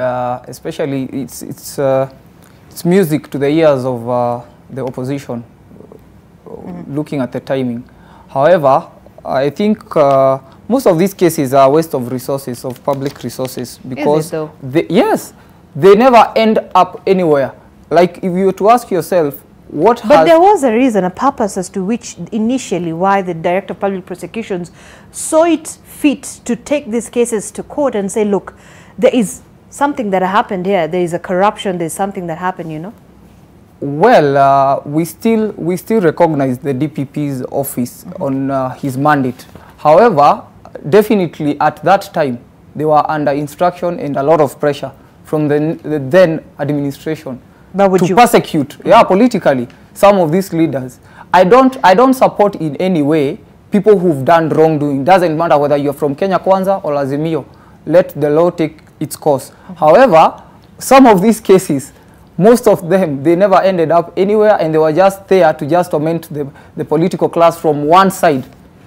especially, it's music to the ears of the opposition, looking at the timing. However, I think most of these cases are a waste of resources, of public resources, because yes, they never end up anywhere. Like, if you were to ask yourself, but there was a reason, a purpose as to which initially why the Director of Public Prosecutions saw it fit to take these cases to court and say, look, there is something that happened here, there is a corruption, there's something that happened, you know? Well, we still recognize the DPP's office on his mandate. However, definitely at that time, they were under instruction and a lot of pressure from the then administration to persecute, politically, some of these leaders. I don't support in any way people who've done wrongdoing. Doesn't matter whether you're from Kenya Kwanza or Azimio. Let the law take its course. However, some of these cases, most of them, they never ended up anywhere, and they were just there to just torment the political class from one side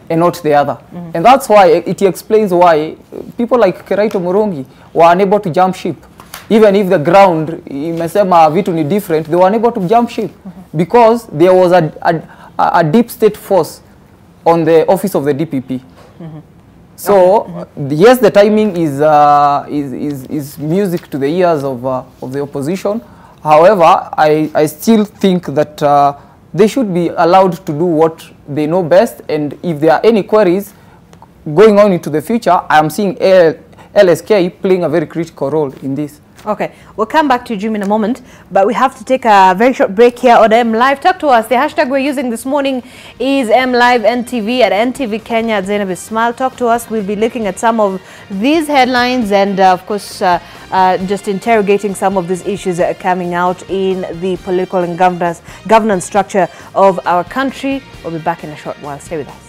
and not the other. And that's why it explains why people like Keraito Murongi were unable to jump ship. Even if the ground, imesema vitu ni different, they were unable to jump ship because there was a deep state force on the office of the DPP. So yes, the timing is music to the ears of the opposition. However, I still think that they should be allowed to do what they know best, and if there are any queries going on into the future, I am seeing LSK playing a very critical role in this. Okay, we'll come back to Jim in a moment, but we have to take a very short break here on M Live. Talk to us. The hashtag we're using this morning is MLiveNTV at NTV Kenya at Zainab Ismail. Talk to us. We'll be looking at some of these headlines and, of course, just interrogating some of these issues that are coming out in the political and governance structure of our country. We'll be back in a short while. Stay with us.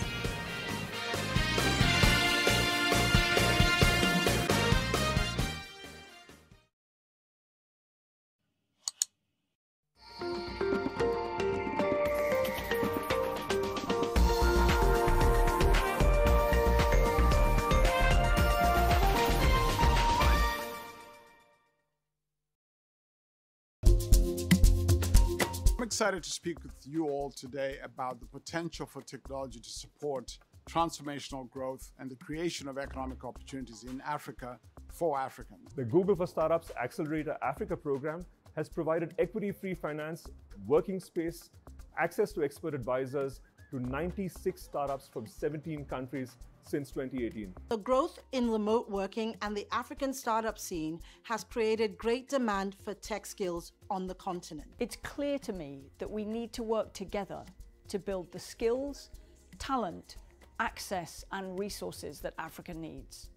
I'm excited to speak with you all today about the potential for technology to support transformational growth and the creation of economic opportunities in Africa for Africans. The Google for Startups Accelerator Africa program has provided equity-free finance, working space, access to expert advisors to 96 startups from 17 countries since 2018. The growth in remote working and the African startup scene has created great demand for tech skills on the continent. It's clear to me that we need to work together to build the skills, talent, access and resources that Africa needs.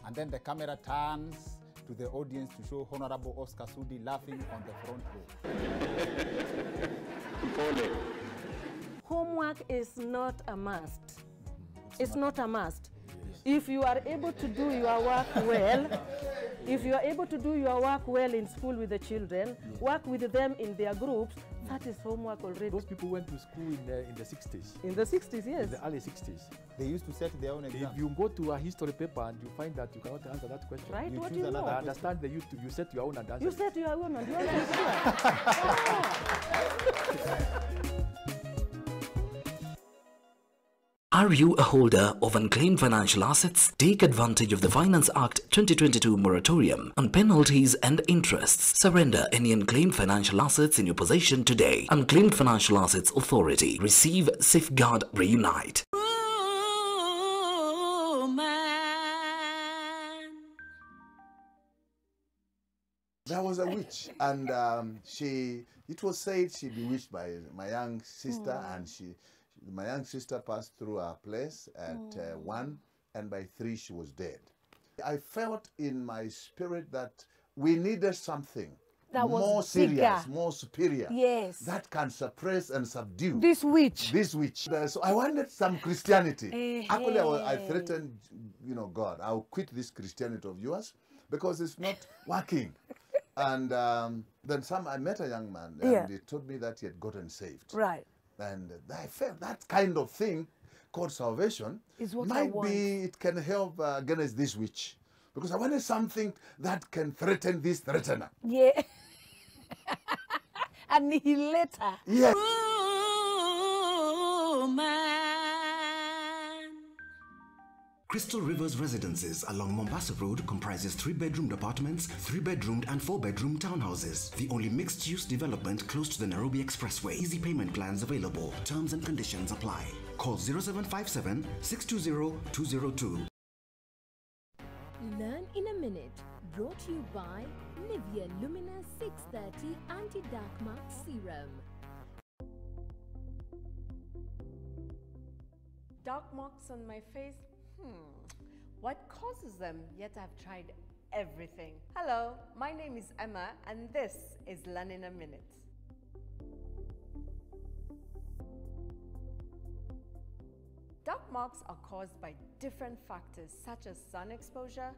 And then the camera turns to the audience to show Honorable Oscar Sudi laughing on the front row. Homework is not a must. It's not a must. If you are able to do your work well, if you are able to do your work well in school with the children, work with them in their groups, that is homework already. Those people went to school in the 60s. In the 60s, yes. In the early 60s. They used to set their own exams. If you go to a history paper and you find that you cannot answer that question, right? You what choose do you another. know? I understand that you set your own and answer. You set your own and you answer. Are you a holder of unclaimed financial assets? Take advantage of the Finance Act 2022 moratorium on penalties and interests. Surrender any unclaimed financial assets in your possession today. Unclaimed Financial Assets Authority. Receive, safeguard, reunite. There was a witch, and it was said she bewitched by my young sister, and my young sister passed through our place at 1, and by 3 she was dead. I felt in my spirit that we needed something that was more serious, bigger, more superior, yes, that can suppress and subdue this witch. This witch. So I wanted some Christianity. Actually, I threatened, God, I'll quit this Christianity of yours because it's not working. And then I met a young man, and he told me that he had gotten saved. Right. And I felt that kind of thing called salvation is what might be, it can help against this witch. Because I wanted something that can threaten this threatener. Yeah. Annihilator. Yeah. Crystal Rivers Residences along Mombasa Road comprises 3-bedroomed apartments, 3-bedroomed and 4-bedroom townhouses. The only mixed-use development close to the Nairobi Expressway. Easy payment plans available. Terms and conditions apply. Call 0757 620 202. Learn in a minute. Brought to you by Nivea Lumina 630 Anti-Dark Mark Serum. Dark marks on my face? What causes them? Yet I've tried everything. Hello, my name is Emma, and this is Learn in a Minute. Dark marks are caused by different factors such as sun exposure,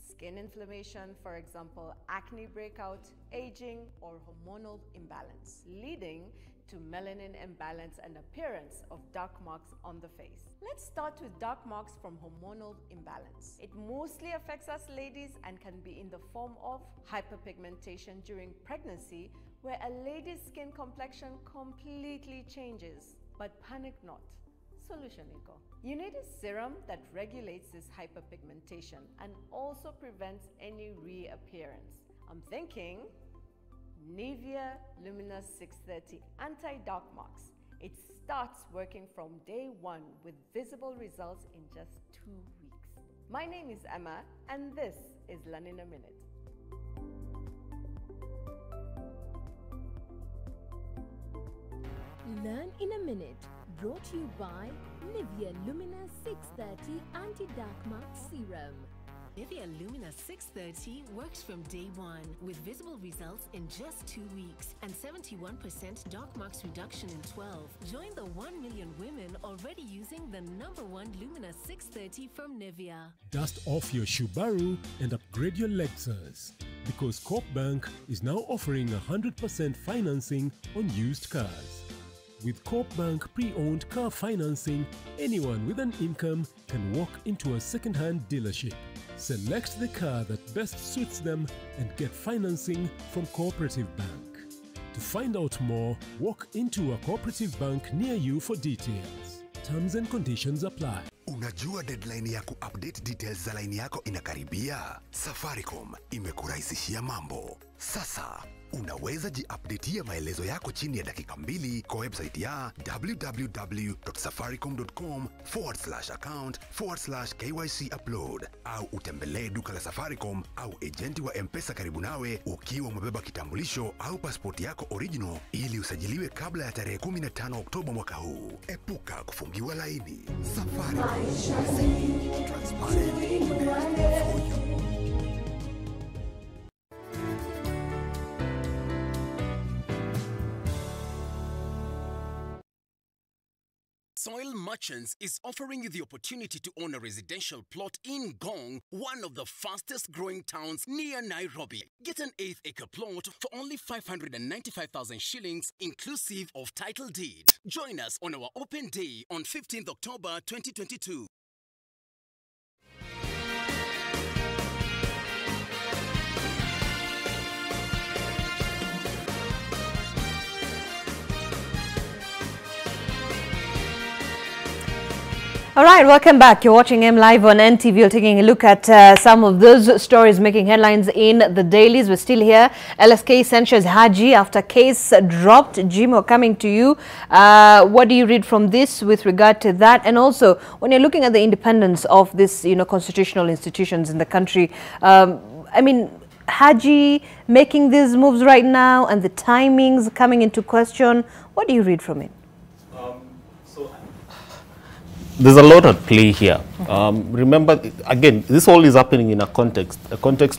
skin inflammation, for example, acne breakout, aging, or hormonal imbalance, leading to melanin imbalance and appearance of dark marks on the face. Let's start with dark marks from hormonal imbalance. It mostly affects us ladies and can be in the form of hyperpigmentation during pregnancy, where a lady's skin complexion completely changes. But panic not. Solution iko. You need a serum that regulates this hyperpigmentation and also prevents any reappearance. I'm thinking Nivea Luminous 630 Anti-Dark Marks. It starts working from day 1 with visible results in just 2 weeks. My name is Emma, and this is Learn in a Minute. Learn in a Minute, brought to you by Nivea Luminous 630 Anti-Dark Mark Serum. Nivea Luminous 630 works from day 1 with visible results in just 2 weeks and 71% dark marks reduction in 12. Join the 1 million women already using the #1 Luminous 630 from Nivea. Dust off your Subaru and upgrade your Lexus, because Coop Bank is now offering 100% financing on used cars. With Coop Bank pre-owned car financing, anyone with an income can walk into a second-hand dealership, select the car that best suits them, and get financing from Cooperative Bank. To find out more, walk into a Cooperative Bank near you for details. Terms and conditions apply. Unajua deadline ya ku-update details za line yako inakaribia? Safaricom imekurahisishia mambo. Sasa unaweza ji-updatea maelezo yako chini ya dakika 2 kwa website ya www.safaricom.com/account/KYC upload, au utembelee duka la Safaricom au agenti wa M-Pesa karibu nawe ukiwa umebeba kitambulisho au passport yako original ili usajiliwe kabla ya tarehe 15 Oktoba mwaka huu. Epuka kufungiwa laini. Safaricom. Soil Merchants is offering you the opportunity to own a residential plot in Ngong, one of the fastest growing towns near Nairobi. Get an 8-acre plot for only 595,000 shillings inclusive of title deed. Join us on our open day on 15th October 2022. All right, welcome back. You're watching M Live on NTV. We're taking a look at some of those stories making headlines in the dailies. We're still here. LSK censures Haji after case dropped. Jimo, coming to you. What do you read from this with regard to that? And also, when you're looking at the independence of this, constitutional institutions in the country, I mean, Haji making these moves right now and the timings coming into question. What do you read from it? There's a lot at play here. Remember, again, this all is happening in a context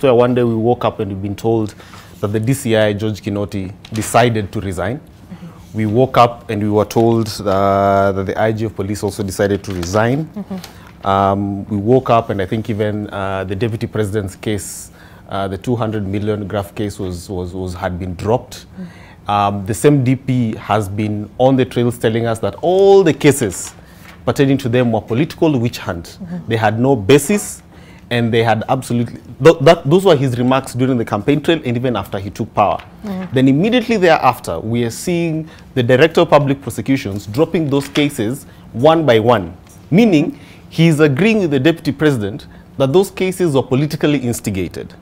where one day we woke up and we've been told that the DCI, George Kinoti, decided to resign. We woke up and we were told that the IG of police also decided to resign. We woke up and I think even the deputy president's case, the 200 million graph case had been dropped. The same DP has been on the trails telling us that all the cases pertaining to them were political witch hunt. They had no basis, and they had absolutely... those were his remarks during the campaign trail and even after he took power. Then immediately thereafter, we are seeing the Director of Public Prosecutions dropping those cases one by one, meaning he is agreeing with the Deputy President that those cases were politically instigated.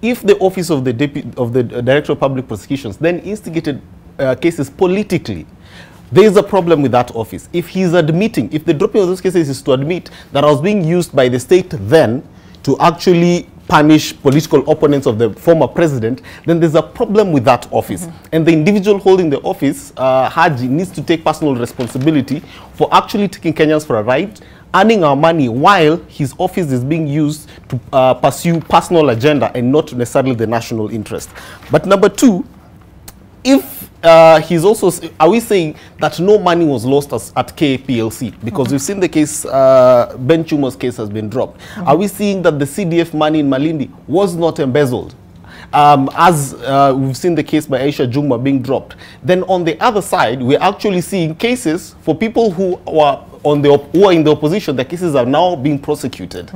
If the Office of the Director of Public Prosecutions then instigated cases politically, there is a problem with that office. If he's if the dropping of those cases is to admit that I was being used by the state then to actually punish political opponents of the former president, then there's a problem with that office. And the individual holding the office, Haji, needs to take personal responsibility for actually taking Kenyans for a ride, earning our money while his office is being used to pursue personal agenda and not necessarily the national interest. But number two, if he's also, are we saying that no money was lost at KPLC? Because we've seen the case, Ben Chumo's case has been dropped. Are we seeing that the CDF money in Malindi was not embezzled? As we've seen the case by Aisha Jumwa being dropped. Then on the other side, we're actually seeing cases for people who are in the opposition. The cases are now being prosecuted.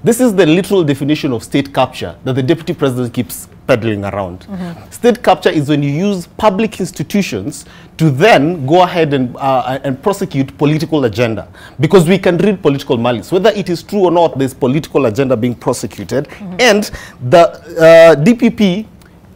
This is the literal definition of state capture that the deputy president keeps peddling around. State capture is when you use public institutions to then go ahead and prosecute political agenda. Because we can read political malice. Whether it is true or not, there's political agenda being prosecuted. And the DPP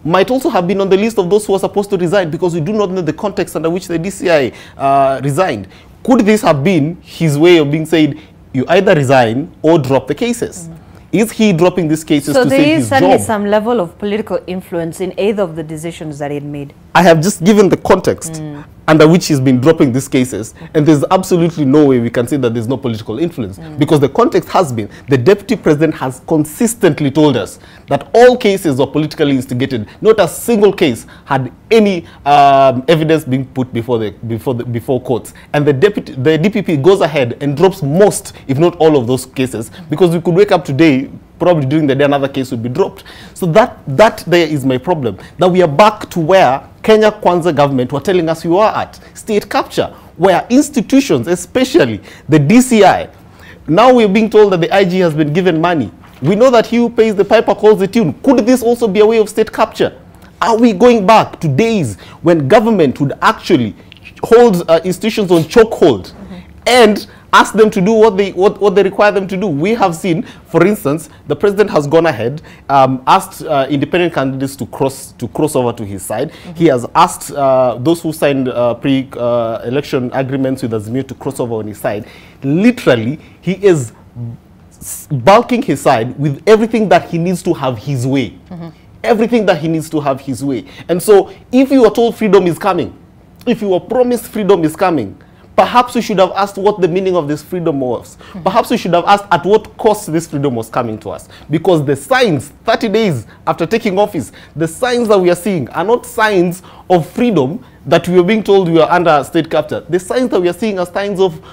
might also have been on the list of those who are supposed to resign, because we do not know the context under which the DCI resigned. Could this have been his way of being said, you either resign or drop the cases? Is he dropping these cases to save his job? So there is certainly some level of political influence in either of the decisions that he had made. I have just given the context under which he's been dropping these cases, and there's absolutely no way we can say that there's no political influence, because the context has been, the deputy president has consistently told us that all cases were politically instigated. Not a single case had any evidence being put before courts, and the DPP goes ahead and drops most, if not all, of those cases, because we could wake up today, probably during the day another case would be dropped. So that there is my problem. Now we are back to where Kenya Kwanza government were telling us we are at, state capture, where institutions, especially the DCI, now we're being told that the IG has been given money. We know that he who pays the piper calls the tune. Could this also be a way of state capture? Are we going back to days when government would actually hold institutions on chokehold and ask them to do what they require them to do? We have seen, for instance, the president has gone ahead, asked independent candidates to cross over to his side. He has asked those who signed pre-election agreements with Azimio to cross over on his side. Literally, he is bulking his side with everything that he needs to have his way. Everything that he needs to have his way. And so, if you are told freedom is coming, if you were promised freedom is coming, perhaps we should have asked what the meaning of this freedom was. Perhaps we should have asked at what cost this freedom was coming to us. Because the signs, 30 days after taking office, the signs that we are seeing are not signs of freedom that we are being told we are under state capture. The signs that we are seeing are signs of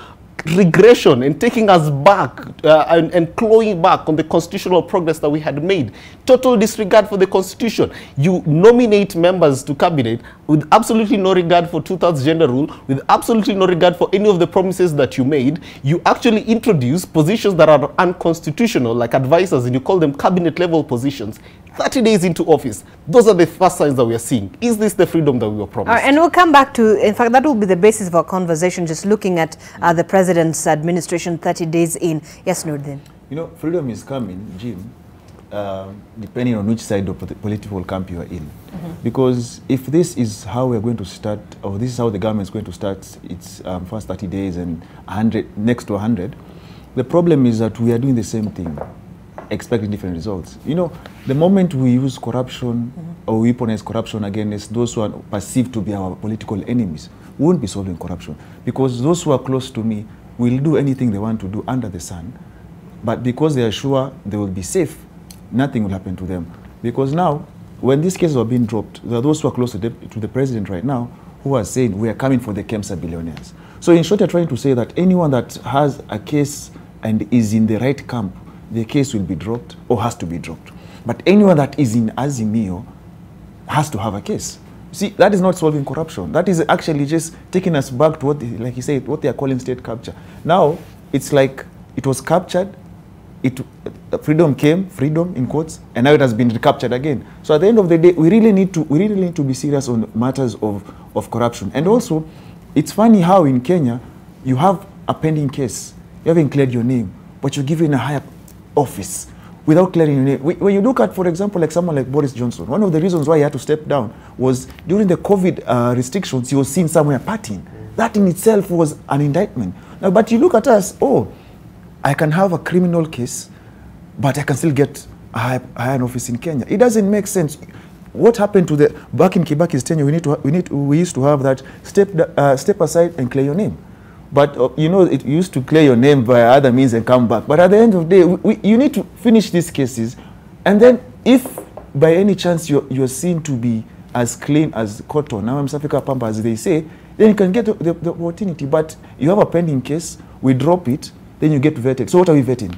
regression and taking us back and clawing back on the constitutional progress that we had made. Total disregard for the constitution. You nominate members to cabinet with absolutely no regard for two-thirds gender rule, with absolutely no regard for any of the promises that you made. You actually introduce positions that are unconstitutional, like advisors, and you call them cabinet level positions. 30 days into office, those are the first signs that we are seeing. Is this the freedom that we were promised? And we'll come back to, in fact, that will be the basis of our conversation, just looking at the president's administration 30 days in. Yes, Nurdin. You know, freedom is coming, Jim, depending on which side of the political camp you are in. Because if this is how we're going to start, or this is how the government is going to start its first 30 days and 100, next to 100, the problem is that we are doing the same thing, expecting different results. You know, the moment we use corruption or weaponize corruption against those who are perceived to be our political enemies, we won't be solving corruption. Because those who are close to me will do anything they want to do under the sun. But because they are sure they will be safe, nothing will happen to them. Because now, when these cases are being dropped, there are those who are close to the president right now who are saying, we are coming for the KEMSA billionaires. So in short, they're trying to say that anyone that has a case and is in the right camp, the case will be dropped or has to be dropped. But anyone that is in Azimio has to have a case. See, that is not solving corruption. That is actually just taking us back to what, like he said, what they are calling state capture. Now, it's like it was captured, freedom came, freedom in quotes, and now it has been recaptured again. So at the end of the day, we really need to be serious on matters of corruption. And also, it's funny how in Kenya, you have a pending case. You haven't cleared your name, but you're given a higher office without clearing your name. When you look at, for example, like someone like Boris Johnson, one of the reasons why he had to step down was during the COVID restrictions, he was seen somewhere partying. That in itself was an indictment. Now, but you look at us, oh, I can have a criminal case, but I can still get I had an office in Kenya. It doesn't make sense. What happened to the back in Kibaki's tenure? We used to have that step aside and clear your name. But you know, it used to clear your name by other means and come back. But at the end of the day, you need to finish these cases, and then if by any chance you're seen to be as clean as cotton, now I'm Africa Pampa, as they say, then you can get the opportunity. But you have a pending case, we drop it, then you get vetted. So what are we vetting?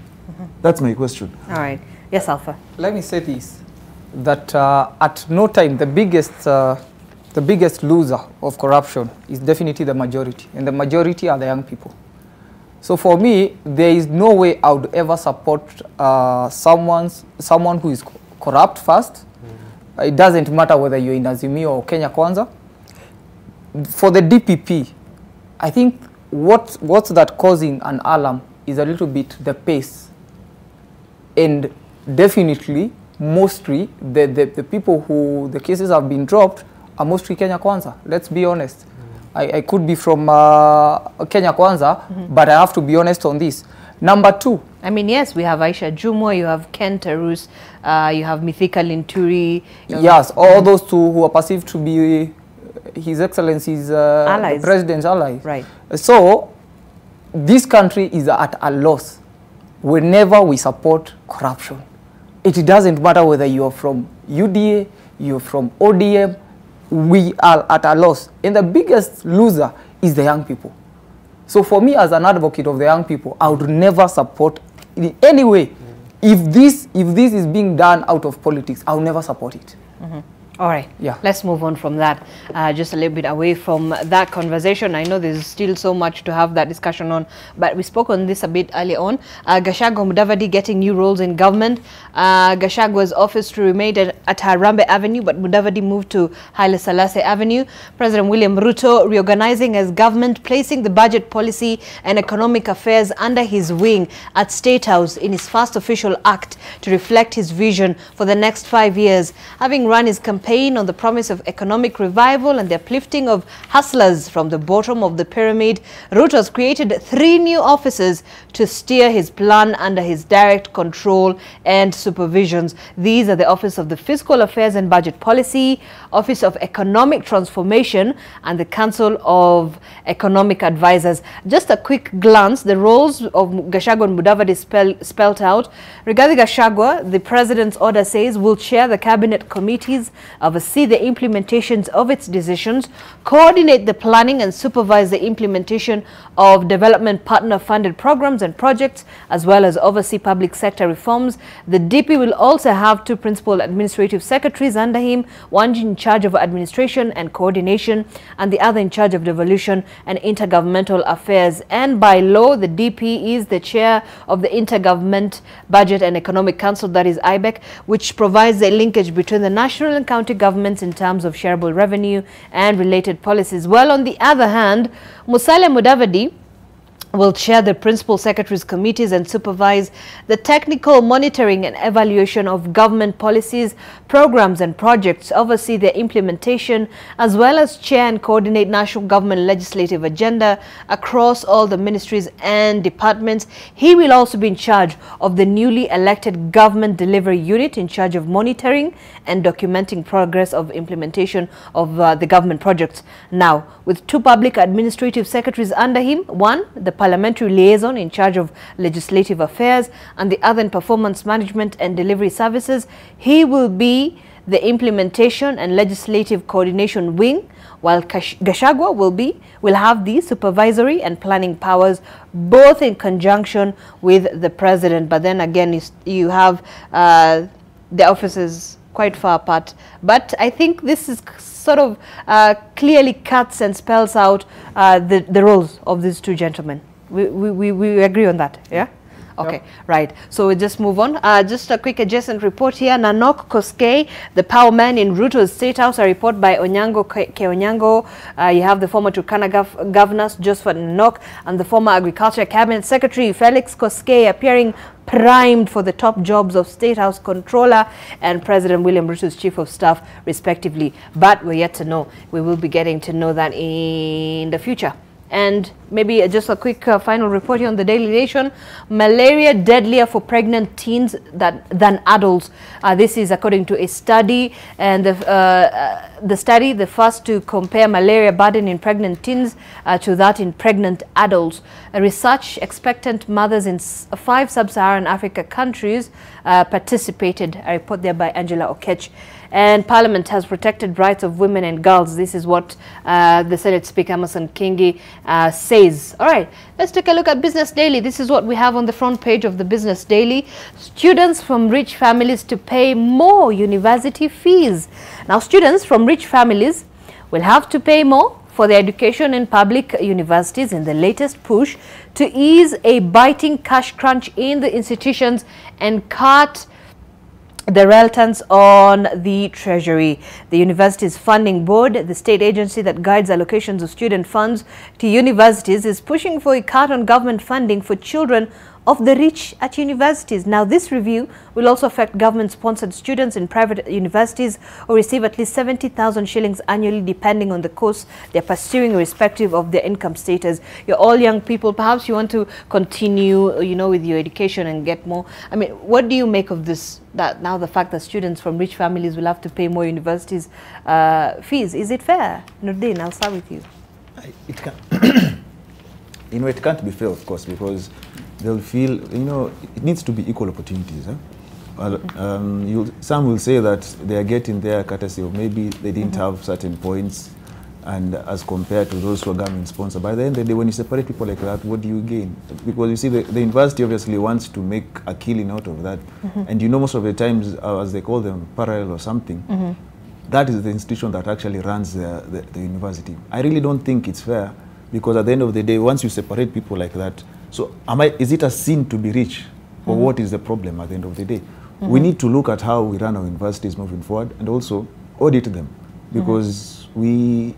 That's my question. All right. Yes, Alpha. Let me say this, that at no time the biggest loser of corruption is definitely the majority, and the majority are the young people. So for me, there is no way I would ever support someone who is corrupt first. It doesn't matter whether you're in Azimio or Kenya Kwanza. For the DPP, I think what's that causing an alarm is a little bit the pace. And definitely, mostly, the people who the cases have been dropped are mostly Kenya Kwanza. Let's be honest. I could be from Kenya Kwanza, but I have to be honest on this. Number two. I mean, yes, we have Aisha Jumwa, you have Ken Tarus, you have Mithika Linturi. Yes, all those two who are perceived to be His Excellency's allies. The President's allies. Right. So, this country is at a loss whenever we support corruption. It doesn't matter whether you are from UDA, you're from ODM, we are at a loss. And the biggest loser is the young people. So for me, as an advocate of the young people, I would never support in any way. If this is being done out of politics, I will never support it. All right. Yeah. Let's move on from that. Just a little bit away from that conversation. I know there's still so much to have that discussion on, but we spoke on this a bit earlier on. Gachagua Mudavadi getting new roles in government. Gachagua's office to remain at Harambee Avenue, but Mudavadi moved to Haile Selassie Avenue. President William Ruto reorganizing his government, placing the budget policy and economic affairs under his wing at State House in his first official act to reflect his vision for the next 5 years. Having run his campaign on the promise of economic revival and the uplifting of hustlers from the bottom of the pyramid, Ruto has created 3 new offices to steer his plan under his direct control and supervisions. These are the Office of the Fiscal Affairs and Budget Policy, Office of Economic Transformation, and the Council of Economic Advisors. Just a quick glance, the roles of Gachagua and Mudavadi spelled out. Regarding Gachagua, the President's order says will chair the cabinet committees, oversee the implementations of its decisions, coordinate the planning and supervise the implementation of development partner funded programs and projects, as well as oversee public sector reforms. The DP will also have 2 principal administrative secretaries under him, one in charge of administration and coordination and the other in charge of devolution and intergovernmental affairs. And by law, the DP is the chair of the Intergovernment Budget and Economic Council, that is IBEC, which provides a linkage between the national and county governments in terms of shareable revenue and related policies. Well, on the other hand, Musalia Mudavadi will chair the principal secretaries committees and supervise the technical monitoring and evaluation of government policies, programs and projects, oversee their implementation, as well as chair and coordinate national government legislative agenda across all the ministries and departments. He will also be in charge of the newly elected government delivery unit in charge of monitoring and documenting progress of implementation of the government projects. Now, with 2 public administrative secretaries under him, one, the parliamentary liaison in charge of legislative affairs, and the other in performance management and delivery services. He will be the implementation and legislative coordination wing, while Gachagua will have the supervisory and planning powers, both in conjunction with the president. But then again, you have the offices quite far apart. But I think this is sort of clearly cuts and spells out the roles of these 2 gentlemen. We agree on that, yeah? Okay, yep. Right. So we just move on. Just a quick adjacent report here. Nanok Koskei, the power man in Ruto's State House, a report by Onyango Onyango. You have the former Turkana governors, Josephat Nanok, and the former Agriculture Cabinet Secretary, Felix Koskei, appearing primed for the top jobs of State House Controller and President William Ruto's Chief of Staff, respectively. But we're yet to know. We will be getting to know that in the future. And maybe just a quick final report here on the Daily Nation. Malaria deadlier for pregnant teens than adults. This is according to a study, and the study, the first to compare malaria burden in pregnant teens to that in pregnant adults. Research expectant mothers in 5 sub-Saharan Africa countries participated. A report there by Angela Okech. And Parliament has protected rights of women and girls. This is what the Senate Speaker Amason Kingi says. All right, let's take a look at Business Daily. This is what we have on the front page of the Business Daily. Students from rich families to pay more university fees. Now, students from rich families will have to pay more for their education in public universities in the latest push to ease a biting cash crunch in the institutions and cut the reluctance on the Treasury. The Universities Funding Board, the state agency that guides allocations of student funds to universities, is pushing for a cut on government funding for children of the rich at universities. Now, this review will also affect government-sponsored students in private universities who receive at least 70,000 shillings annually, depending on the course they're pursuing, irrespective of their income status. You're all young people. Perhaps you want to continue, with your education and get more. I mean, what do you make of this? That now the fact that students from rich families will have to pay more universities fees. Is it fair? Nurdin, I'll start with you. It can. It can't be fair, of course, because they'll feel, it needs to be equal opportunities. Some will say that they are getting their courtesy of maybe they didn't have certain points, and as compared to those who are government sponsored. By the end of the day, when you separate people like that, what do you gain? Because you see, the university obviously wants to make a killing out of that. And most of the times, as they call them, parallel or something, that is the institution that actually runs the university. I really don't think it's fair, because at the end of the day, once you separate people like that, so is it a sin to be rich? Or what is the problem at the end of the day? We need to look at how we run our universities moving forward and also audit them, because we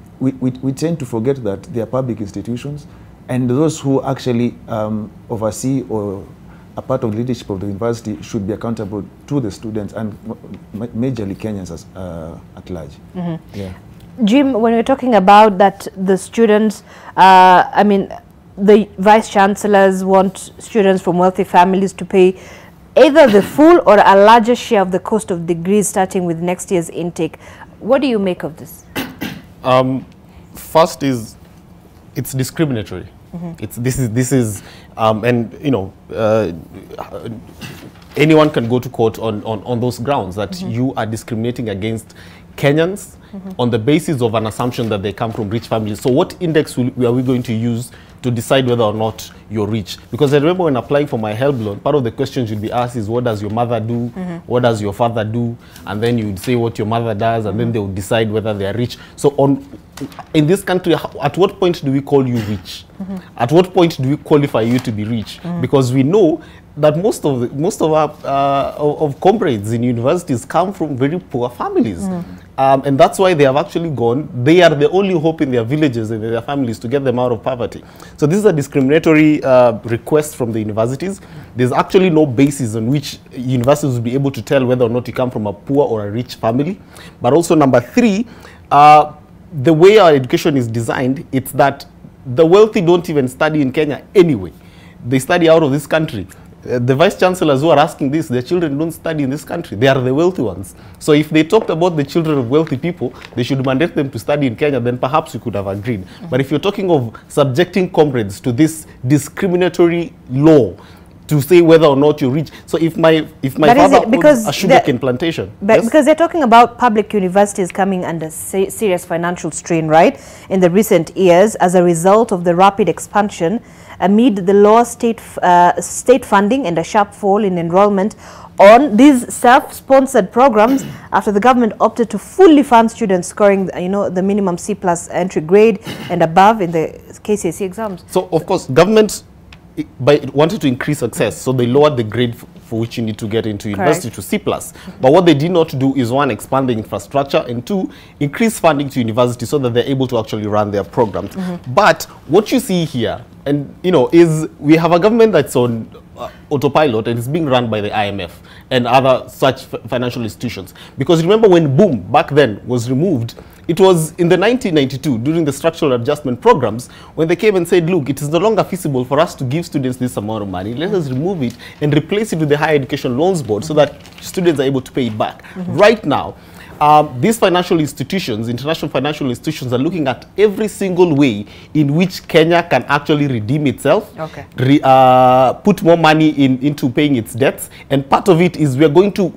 tend to forget that they are public institutions, and those who actually oversee or are part of the leadership of the university should be accountable to the students and majorly Kenyans at large. Yeah. Jim, when we're talking about that, the students, the vice chancellors want students from wealthy families to pay either the full or a larger share of the cost of degrees starting with next year's intake. What do you make of this? First is, it's discriminatory. Anyone can go to court on those grounds that you are discriminating against Kenyans on the basis of an assumption that they come from rich families. So what index are we going to use to decide whether or not you're rich? Because I remember when applying for my HELB loan, part of the questions you'd be asked is, what does your mother do? What does your father do? And then you would say what your mother does, and then they would decide whether they are rich. So in this country, at what point do we call you rich? At what point do we qualify you to be rich? Because we know that most of our comrades in universities come from very poor families. And that's why they have actually gone. They are the only hope in their villages and their families to get them out of poverty. So this is a discriminatory request from the universities. There's actually no basis on which universities will be able to tell whether or not you come from a poor or a rich family. But also, number 3, the way our education is designed, it's that the wealthy don't even study in Kenya anyway. They study out of this country. The vice chancellors who are asking this, their children don't study in this country. They are the wealthy ones. So if they talked about the children of wealthy people, they should mandate them to study in Kenya, then perhaps we could have agreed. But if you're talking of subjecting comrades to this discriminatory law to say whether or not you're rich. So if my father owns a sugarcane plantation. But because they're talking about public universities coming under serious financial strain, right, in the recent years as a result of the rapid expansion amid the lower state funding and a sharp fall in enrollment on these self-sponsored programs after the government opted to fully fund students scoring, the minimum C+ entry grade and above in the KCSE exams. So, of course, government wanted to increase success, so they lowered the grade for which you need to get into university to C+. But what they did not do is, 1, expand the infrastructure, and 2, increase funding to university so that they're able to actually run their programs. But what you see here, and is we have a government that's on autopilot, and it's being run by the IMF and other such financial institutions. Because remember when Boom back then was removed, it was in the 1992 during the structural adjustment programs when they came and said, look, it is no longer feasible for us to give students this amount of money. Let us remove it and replace it with the Higher Education Loans Board so that students are able to pay it back. Right now, these financial institutions, international financial institutions, are looking at every single way in which Kenya can actually redeem itself, put more money into paying its debts, and part of it is we are going to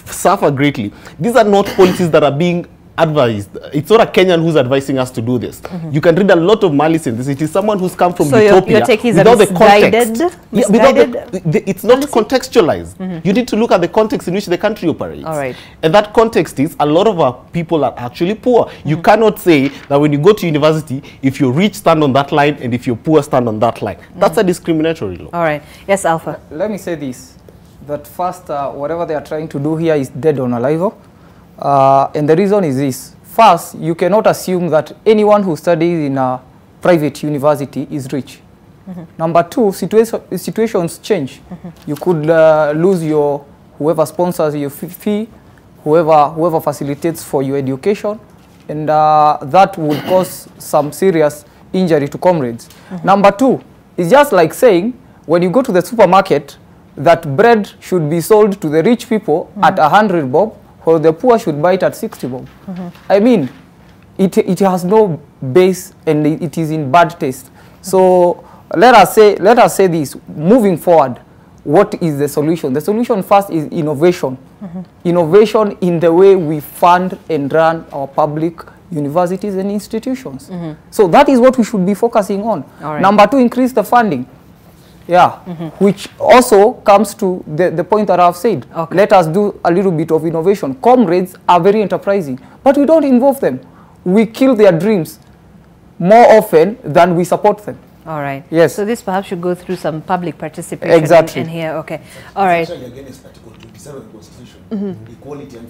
suffer greatly. These are not policies that are being advised. It's not a Kenyan who's advising us to do this. You can read a lot of malice in this. It is someone who's come from Ethiopia without the context. It's not contextualized. You need to look at the context in which the country operates. And that context is a lot of our people are actually poor. You cannot say that when you go to university, if you're rich, stand on that line, and if you're poor, stand on that line. That's a discriminatory law. All right. Yes, Alpha. Let me say this, that first, whatever they are trying to do here is dead on arrival. And the reason is this. First, you cannot assume that anyone who studies in a private university is rich. Number two, situations change. You could lose your, whoever sponsors your fee, whoever facilitates for your education, and that would cause some serious injury to comrades. Number two, it's just like saying, when you go to the supermarket, that bread should be sold to the rich people at 100 bob, or the poor should buy it at 60 bob. I mean, it has no base and it is in bad taste. So let us say this, moving forward, what is the solution? The solution first is innovation. Innovation in the way we fund and run our public universities and institutions. So that is what we should be focusing on. Number two, increase the funding. Which also comes to the point that I've said. Let us do a little bit of innovation. Comrades are very enterprising, but we don't involve them. We kill their dreams more often than we support them. All right. Yes. So this perhaps should go through some public participation. Exactly. In here. Okay. All right. Against Article 27 of the Constitution. Equality and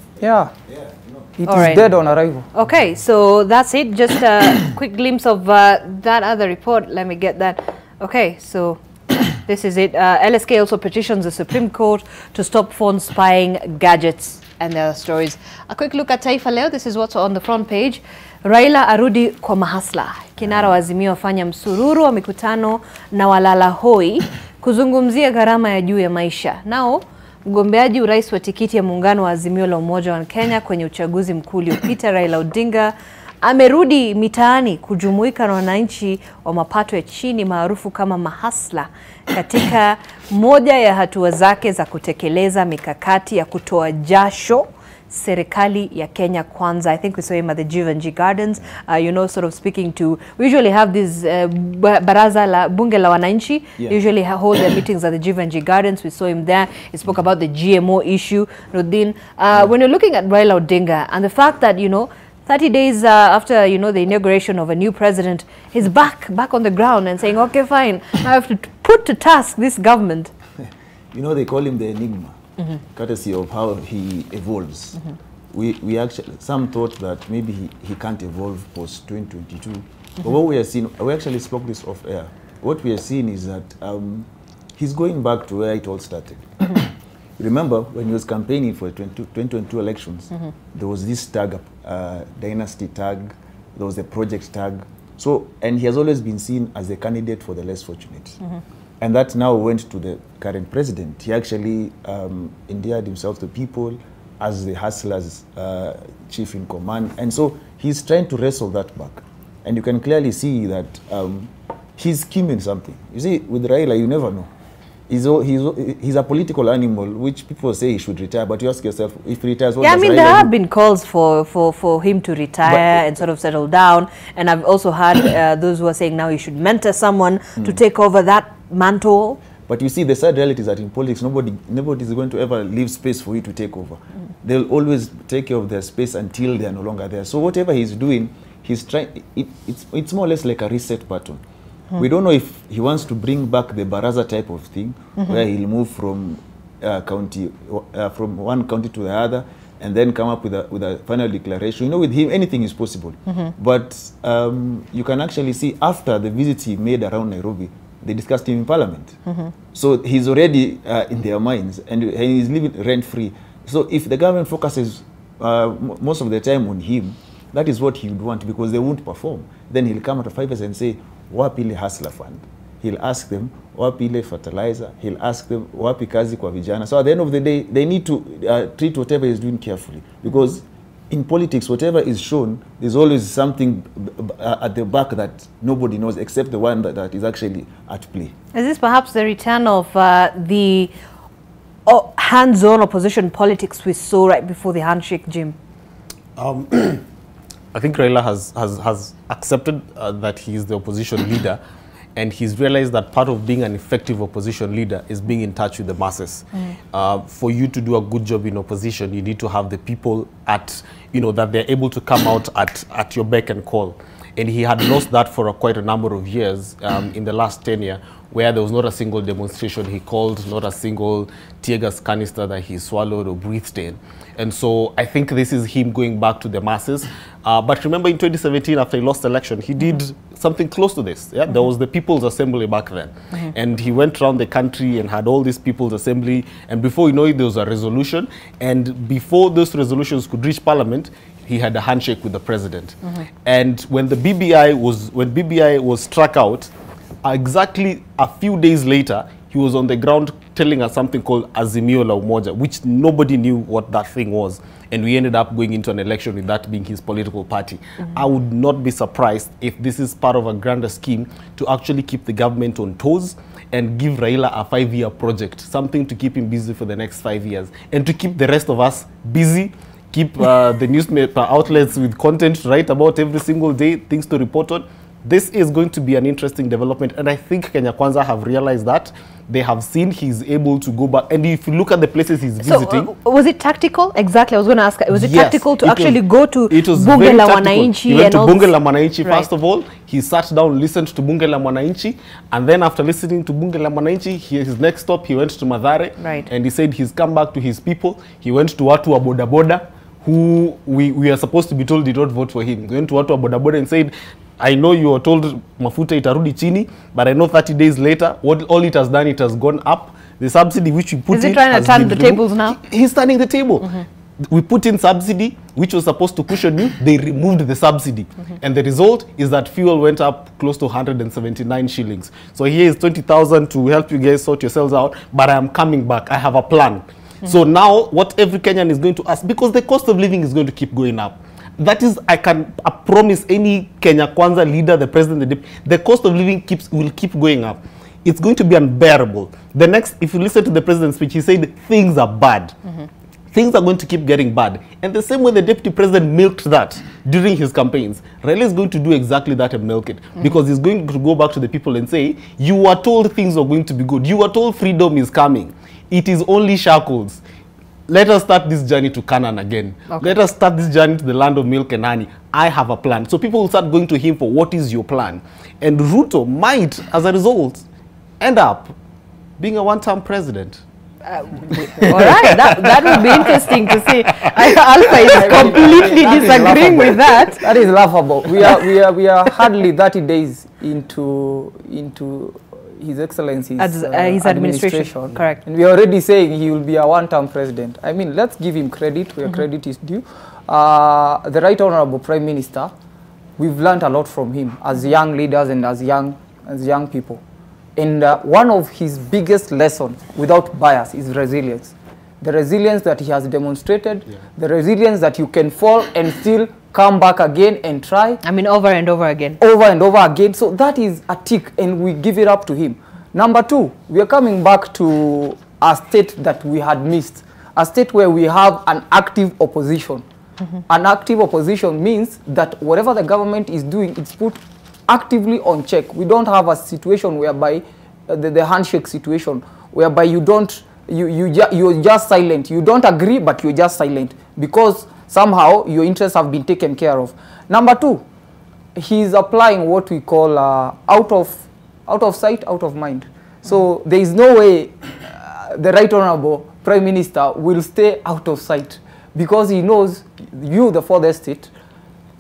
it is dead on arrival. Okay. So that's it. Just a quick glimpse of that other report. Let me get that. Okay. So this is it. LSK also petitions the Supreme Court to stop phone spying gadgets and their stories. A quick look at Taifa Leo. This is what's on the front page. Raila arudi kwa mahasla. Kinara wa Azimio afanya msururu wa mikutano na walala hoi kuzungumzia gharama ya juu ya maisha. Nao mgombeaji urais wa tikiti ya muungano wa Azimio la Umoja wa Kenya kwenye uchaguzi mkuu uliopita, Raila Odinga amerudi mitaani kujumuika na wananchi wa mapato ya chini maarufu kama mahasla katika moja ya hatua zake za kutekeleza mikakati ya kutoa jasho serikali ya Kenya Kwanza. I think we saw him at the Jivanji Gardens, you know, sort of speaking to, we usually have this baraza la bunge la wananchi, usually hold their meetings at the Jivanji Gardens. We saw him there. He spoke about the GMO issue. Rudin, when you're looking at Raila Odinga and the fact that, you know, 30 days after, you know, the inauguration of a new president, he's back on the ground and saying, okay, fine, I have to put to task this government. You know, they call him the enigma, courtesy of how he evolves. We actually, some thought that maybe he can't evolve post 2022. But what we are seeing, we actually spoke this off air. What we are seeing is that he's going back to where it all started. Remember, when he was campaigning for the 2022 elections, there was this tag, dynasty tag, there was the project tag. So, and he has always been seen as the candidate for the less fortunate. And that now went to the current president. He actually endeared himself to people as the hustler's chief in command. And so he's trying to wrestle that back. And you can clearly see that he's scheming something. You see, with Raila, you never know. He's a political animal, which people say he should retire, but you ask yourself, if he retires, what does I mean, Raila there have do? been calls for him to retire and sort of settle down, and I've also heard those who are saying now he should mentor someone to take over that mantle. But you see, the sad reality is that in politics, nobody is going to ever leave space for you to take over. They'll always take care of their space until they are no longer there. So whatever he's doing, he's trying. It's more or less like a reset button. We don't know if he wants to bring back the Baraza type of thing, where he'll move from from one county to the other, and then come up with a final declaration. You know, with him, anything is possible. But you can actually see after the visits he made around Nairobi, they discussed him in parliament. So he's already in their minds, and he's living rent-free. So if the government focuses most of the time on him, that is what he would want, because they won't perform. Then he'll come after 5 years and say, wapi ile hustler fund? He'll ask them, wapi ile fertilizer? He'll ask them, wapi kazi kwa vijana? So at the end of the day, they need to treat whatever he's doing carefully, because in politics, whatever is shown, there's always something at the back that nobody knows except the one that is actually at play. Is this perhaps the return of the hands-on opposition politics we saw right before the handshake, Jim? I think Raila has accepted that he is the opposition leader, and he's realized that part of being an effective opposition leader is being in touch with the masses. For you to do a good job in opposition, you need to have the people at, that they're able to come out at your beck and call. And he had lost that for quite a number of years in the last tenure, where there was not a single demonstration he called, not a single tear gas canister that he swallowed or breathed in. And so I think this is him going back to the masses. But remember, in 2017, after he lost the election, he did something close to this. Yeah? There was the People's Assembly back then. And he went around the country and had all this People's Assembly. And before you know it, there was a resolution. And before those resolutions could reach Parliament, he had a handshake with the president. And when the BBI was struck out, exactly a few days later, he was on the ground telling us something called Azimio la Umoja, which nobody knew what that thing was. And we ended up going into an election with that being his political party. I would not be surprised if this is part of a grander scheme to actually keep the government on toes and give Raila a 5-year project, something to keep him busy for the next 5 years, and to keep the rest of us busy, keep the newspaper outlets with content to write about every single day, things to report on. This is going to be an interesting development, and I think Kenya Kwanza have realized that. They have seen he's able to go back, and if you look at the places he's visiting... was it tactical? Exactly, I was going to ask, was it tactical to actually go to Bunge la Mwananchi? He went to Bunge la Mwananchi first of all. He sat down, listened to Bunge la Mwananchi, and then after listening to Bunge la Mwananchi, his next stop, he went to Mathare, and he said he's come back to his people. He went to watu wa boda boda, who we are supposed to be told did not vote for him. He went to watu wa boda boda and said, I know you were told mafuta itarudi chini, but I know 30 days later, all it has done, it has gone up. The subsidy which we put in... Is he trying to turn the tables now? He's turning the table. We put in subsidy, which was supposed to cushion you. They removed the subsidy. And the result is that fuel went up close to 179 shillings. So here is 20,000 to help you guys sort yourselves out, but I am coming back. I have a plan. So now what every Kenyan is going to ask, because the cost of living is going to keep going up. That is, I can promise any Kenya Kwanza leader, the president, the cost of living will keep going up. It's going to be unbearable. The next, if you listen to the president's speech, he said things are bad. Things are going to keep getting bad. And the same way the deputy president milked that during his campaigns, Raila is going to do exactly that and milk it. Because he's going to go back to the people and say, you were told things are going to be good. You were told freedom is coming. It is only shackles. Let us start this journey to Canaan again. Let us start this journey to the land of milk and honey. I have a plan. So people will start going to him for what is your plan. And Ruto might, as a result, end up being a one-term president. All right, that would be interesting to see. Alpha is completely disagreeing with that. That is laughable. We are hardly 30 days into His Excellency's his administration. Correct. And we are already saying he will be a one-term president. I mean, let's give him credit where credit is due. The Right Honorable Prime Minister, we've learned a lot from him as young leaders and as young people. And one of his biggest lessons, without bias, is resilience. The resilience that he has demonstrated, the resilience that you can fall and still come back again and try. I mean, over and over again. Over and over again. So that is a tick, and we give it up to him. Number two, we are coming back to a state that we had missed, a state where we have an active opposition. An active opposition means that whatever the government is doing, it's put actively on check. We don't have a situation whereby the handshake situation, whereby you're just silent. You don't agree, but you're just silent because somehow your interests have been taken care of. Number two, he's applying what we call out of sight, out of mind. So there is no way the Right Honorable Prime Minister will stay out of sight because he knows you, the fourth estate,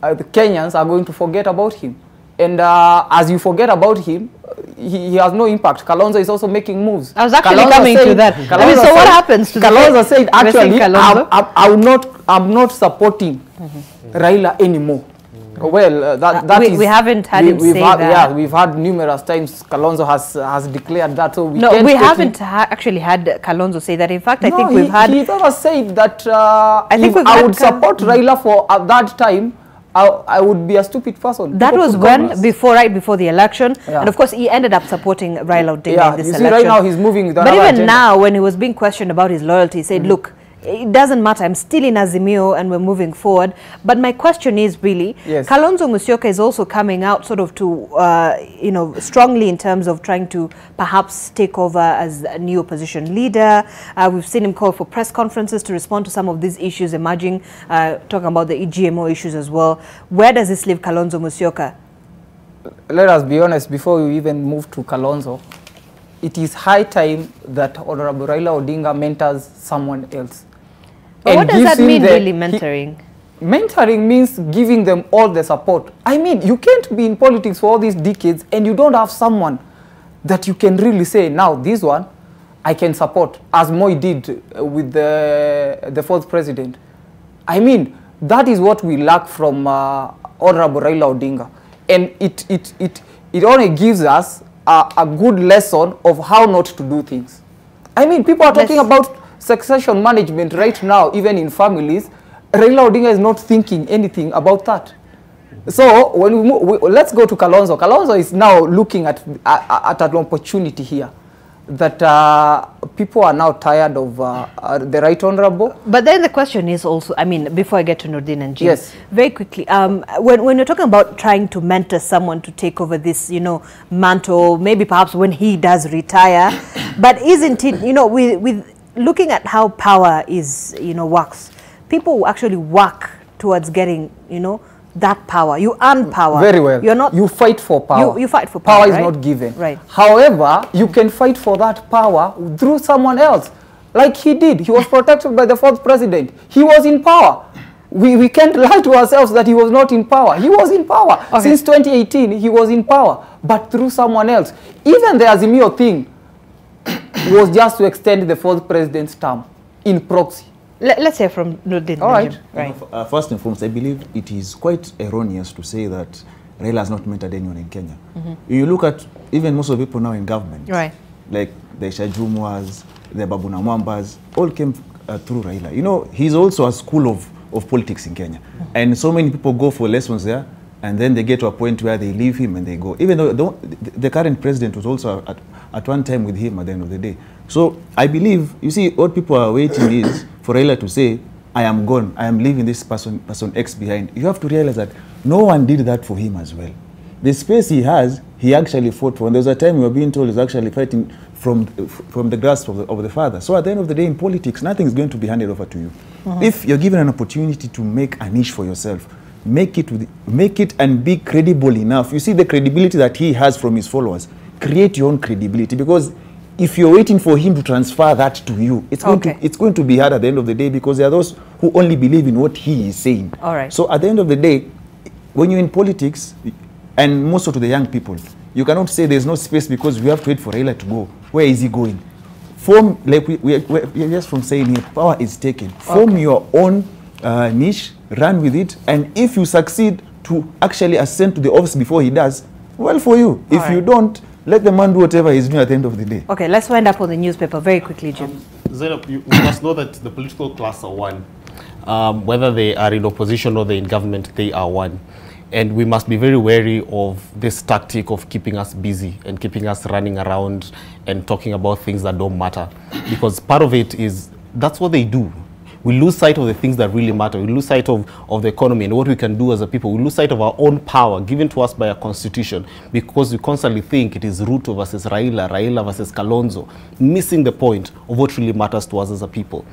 the Kenyans are going to forget about him. And as you forget about him, he has no impact. Kalonzo is also making moves. I was actually coming to that. So what happens to Kalonzo said, actually, I'm not supporting Raila anymore. Well, we haven't had him say that. Yeah, we've had numerous times Kalonzo has declared that. So we haven't actually had Kalonzo say that. In fact, I think we've had. He never said that. I would support Raila for at that time. I would be a stupid person. That was when right before the election, and of course he ended up supporting Raila Odinga in this election. Right now he's moving. But even now, when he was being questioned about his loyalty, he said, "Look, it doesn't matter. I'm still in Azimio and we're moving forward." But my question is really, Kalonzo Musyoka is also coming out sort of to, strongly in terms of trying to perhaps take over as a new opposition leader. We've seen him call for press conferences to respond to some of these issues emerging, talking about the GMO issues as well. Where does this leave Kalonzo Musyoka? Let us be honest, before we even move to Kalonzo, it is high time that Honorable Raila Odinga mentors someone else. But what does that mean, really, mentoring? Mentoring means giving them all the support. I mean, you can't be in politics for all these decades and you don't have someone that you can really say, now this one I can support, as Moi did with the fourth president. I mean, that is what we lack from Honorable Raila Odinga. And it only gives us a good lesson of how not to do things. I mean, people are talking about succession management right now, even in families. Raila Odinga is not thinking anything about that. So when we move, let's go to Kalonzo. Kalonzo is now looking at an opportunity here that people are now tired of the Right Honorable. But then the question is also, I mean, before I get to Nordin and Jim, very quickly, when you're talking about trying to mentor someone to take over this, mantle, maybe perhaps when he does retire, but isn't it, with looking at how power is, works, people actually work towards getting, that power. You earn power. Very well. You're not. You fight for power. You fight for power. Power is right? not given. Right. However, you can fight for that power through someone else, like he did. He was protected by the fourth president. He was in power. We can't lie to ourselves that he was not in power. He was in power. Okay. Since 2018, he was in power, but through someone else. Even the Azimio thing was just to extend the fourth president's term in proxy. Let's hear from Nordin. All right. Right. First and foremost, I believe it is quite erroneous to say that Raila has not mentored anyone in Kenya. You look at even most of the people now in government, right? Like the Shajumwas, the Babuna Mwambas, all came through Raila. He's also a school of politics in Kenya. And so many people go for lessons there, and then they get to a point where they leave him and they go. Even though the current president was also at one time with him at the end of the day. So I believe, you see, what people are waiting is for Raila to say, I am gone, I am leaving this person X behind. You have to realize that no one did that for him as well. The space he has, he actually fought for. And there's a time we were being told he's actually fighting from the grasp of the father. So at the end of the day in politics, nothing is going to be handed over to you. If you're given an opportunity to make a niche for yourself, make it and be credible enough. You see the credibility that he has from his followers. Create your own credibility, because if you're waiting for him to transfer that to you, it's going to be hard at the end of the day, because there are those who only believe in what he is saying. All right. So at the end of the day, when you're in politics, and most of the young people, you cannot say there's no space because we have to wait for Raila to go. Where is he going? Form, like we're just from saying here, power is taken. Form your own niche, run with it, and if you succeed to actually ascend to the office before he does, well for you. If you don't, let the man do whatever he's doing at the end of the day. Okay, let's wind up on the newspaper very quickly, Jim. Zainab, we must know that the political class are one. Whether they are in opposition or they're in government, they are one. And we must be very wary of this tactic of keeping us busy and keeping us running around and talking about things that don't matter. Because part of it is, that's what they do. We lose sight of the things that really matter. We lose sight of the economy and what we can do as a people. We lose sight of our own power given to us by a constitution, because we constantly think it is Ruto versus Raila versus Kalonzo, missing the point of what really matters to us as a people.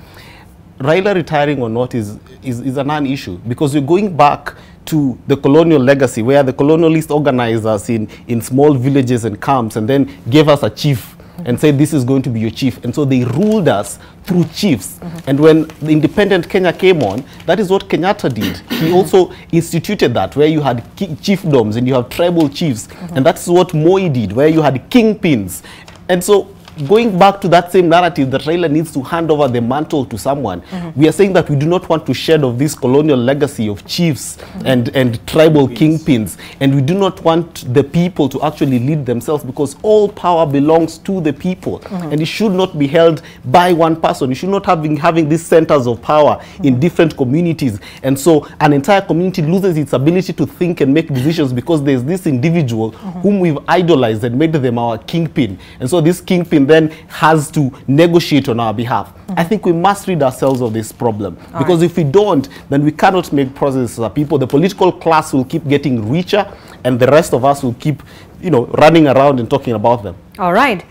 Raila retiring or not is a non-issue, because we're going back to the colonial legacy, where the colonialists organized us in small villages and camps and then gave us a chief and said this is going to be your chief. And so they ruled us through chiefs. And when the independent Kenya came on, that is what Kenyatta did. He also instituted that, where you had chiefdoms and you have tribal chiefs. And that's what Moi did, where you had kingpins. And so going back to that same narrative that Raila needs to hand over the mantle to someone, we are saying that we do not want to shed of this colonial legacy of chiefs and tribal kingpins, and we do not want the people to actually lead themselves, because all power belongs to the people, and it should not be held by one person. You should not having these centers of power in different communities, and so an entire community loses its ability to think and make decisions because there's this individual whom we've idolized and made them our kingpin, and so this kingpin then has to negotiate on our behalf. I think we must rid ourselves of this problem, because if we don't, then we cannot make progress as a people. The political class will keep getting richer, and the rest of us will keep, you know, running around and talking about them. All right,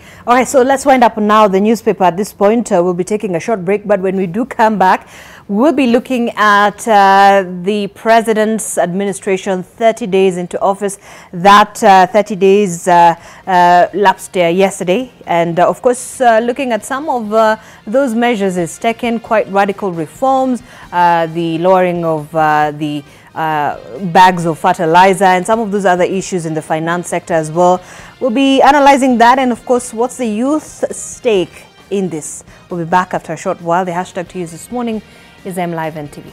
so let's wind up now the newspaper at this point. We'll be taking a short break, but when we do come back, we'll be looking at the president's administration 30 days into office. That 30 days lapsed yesterday, and of course looking at some of those measures is taken quite radical reforms, the lowering of the bags of fertilizer and some of those other issues in the finance sector as well. We'll be analyzing that, and of course what's the youth stake in this. We'll be back after a short while. The hashtag to use this morning is MLive NTV.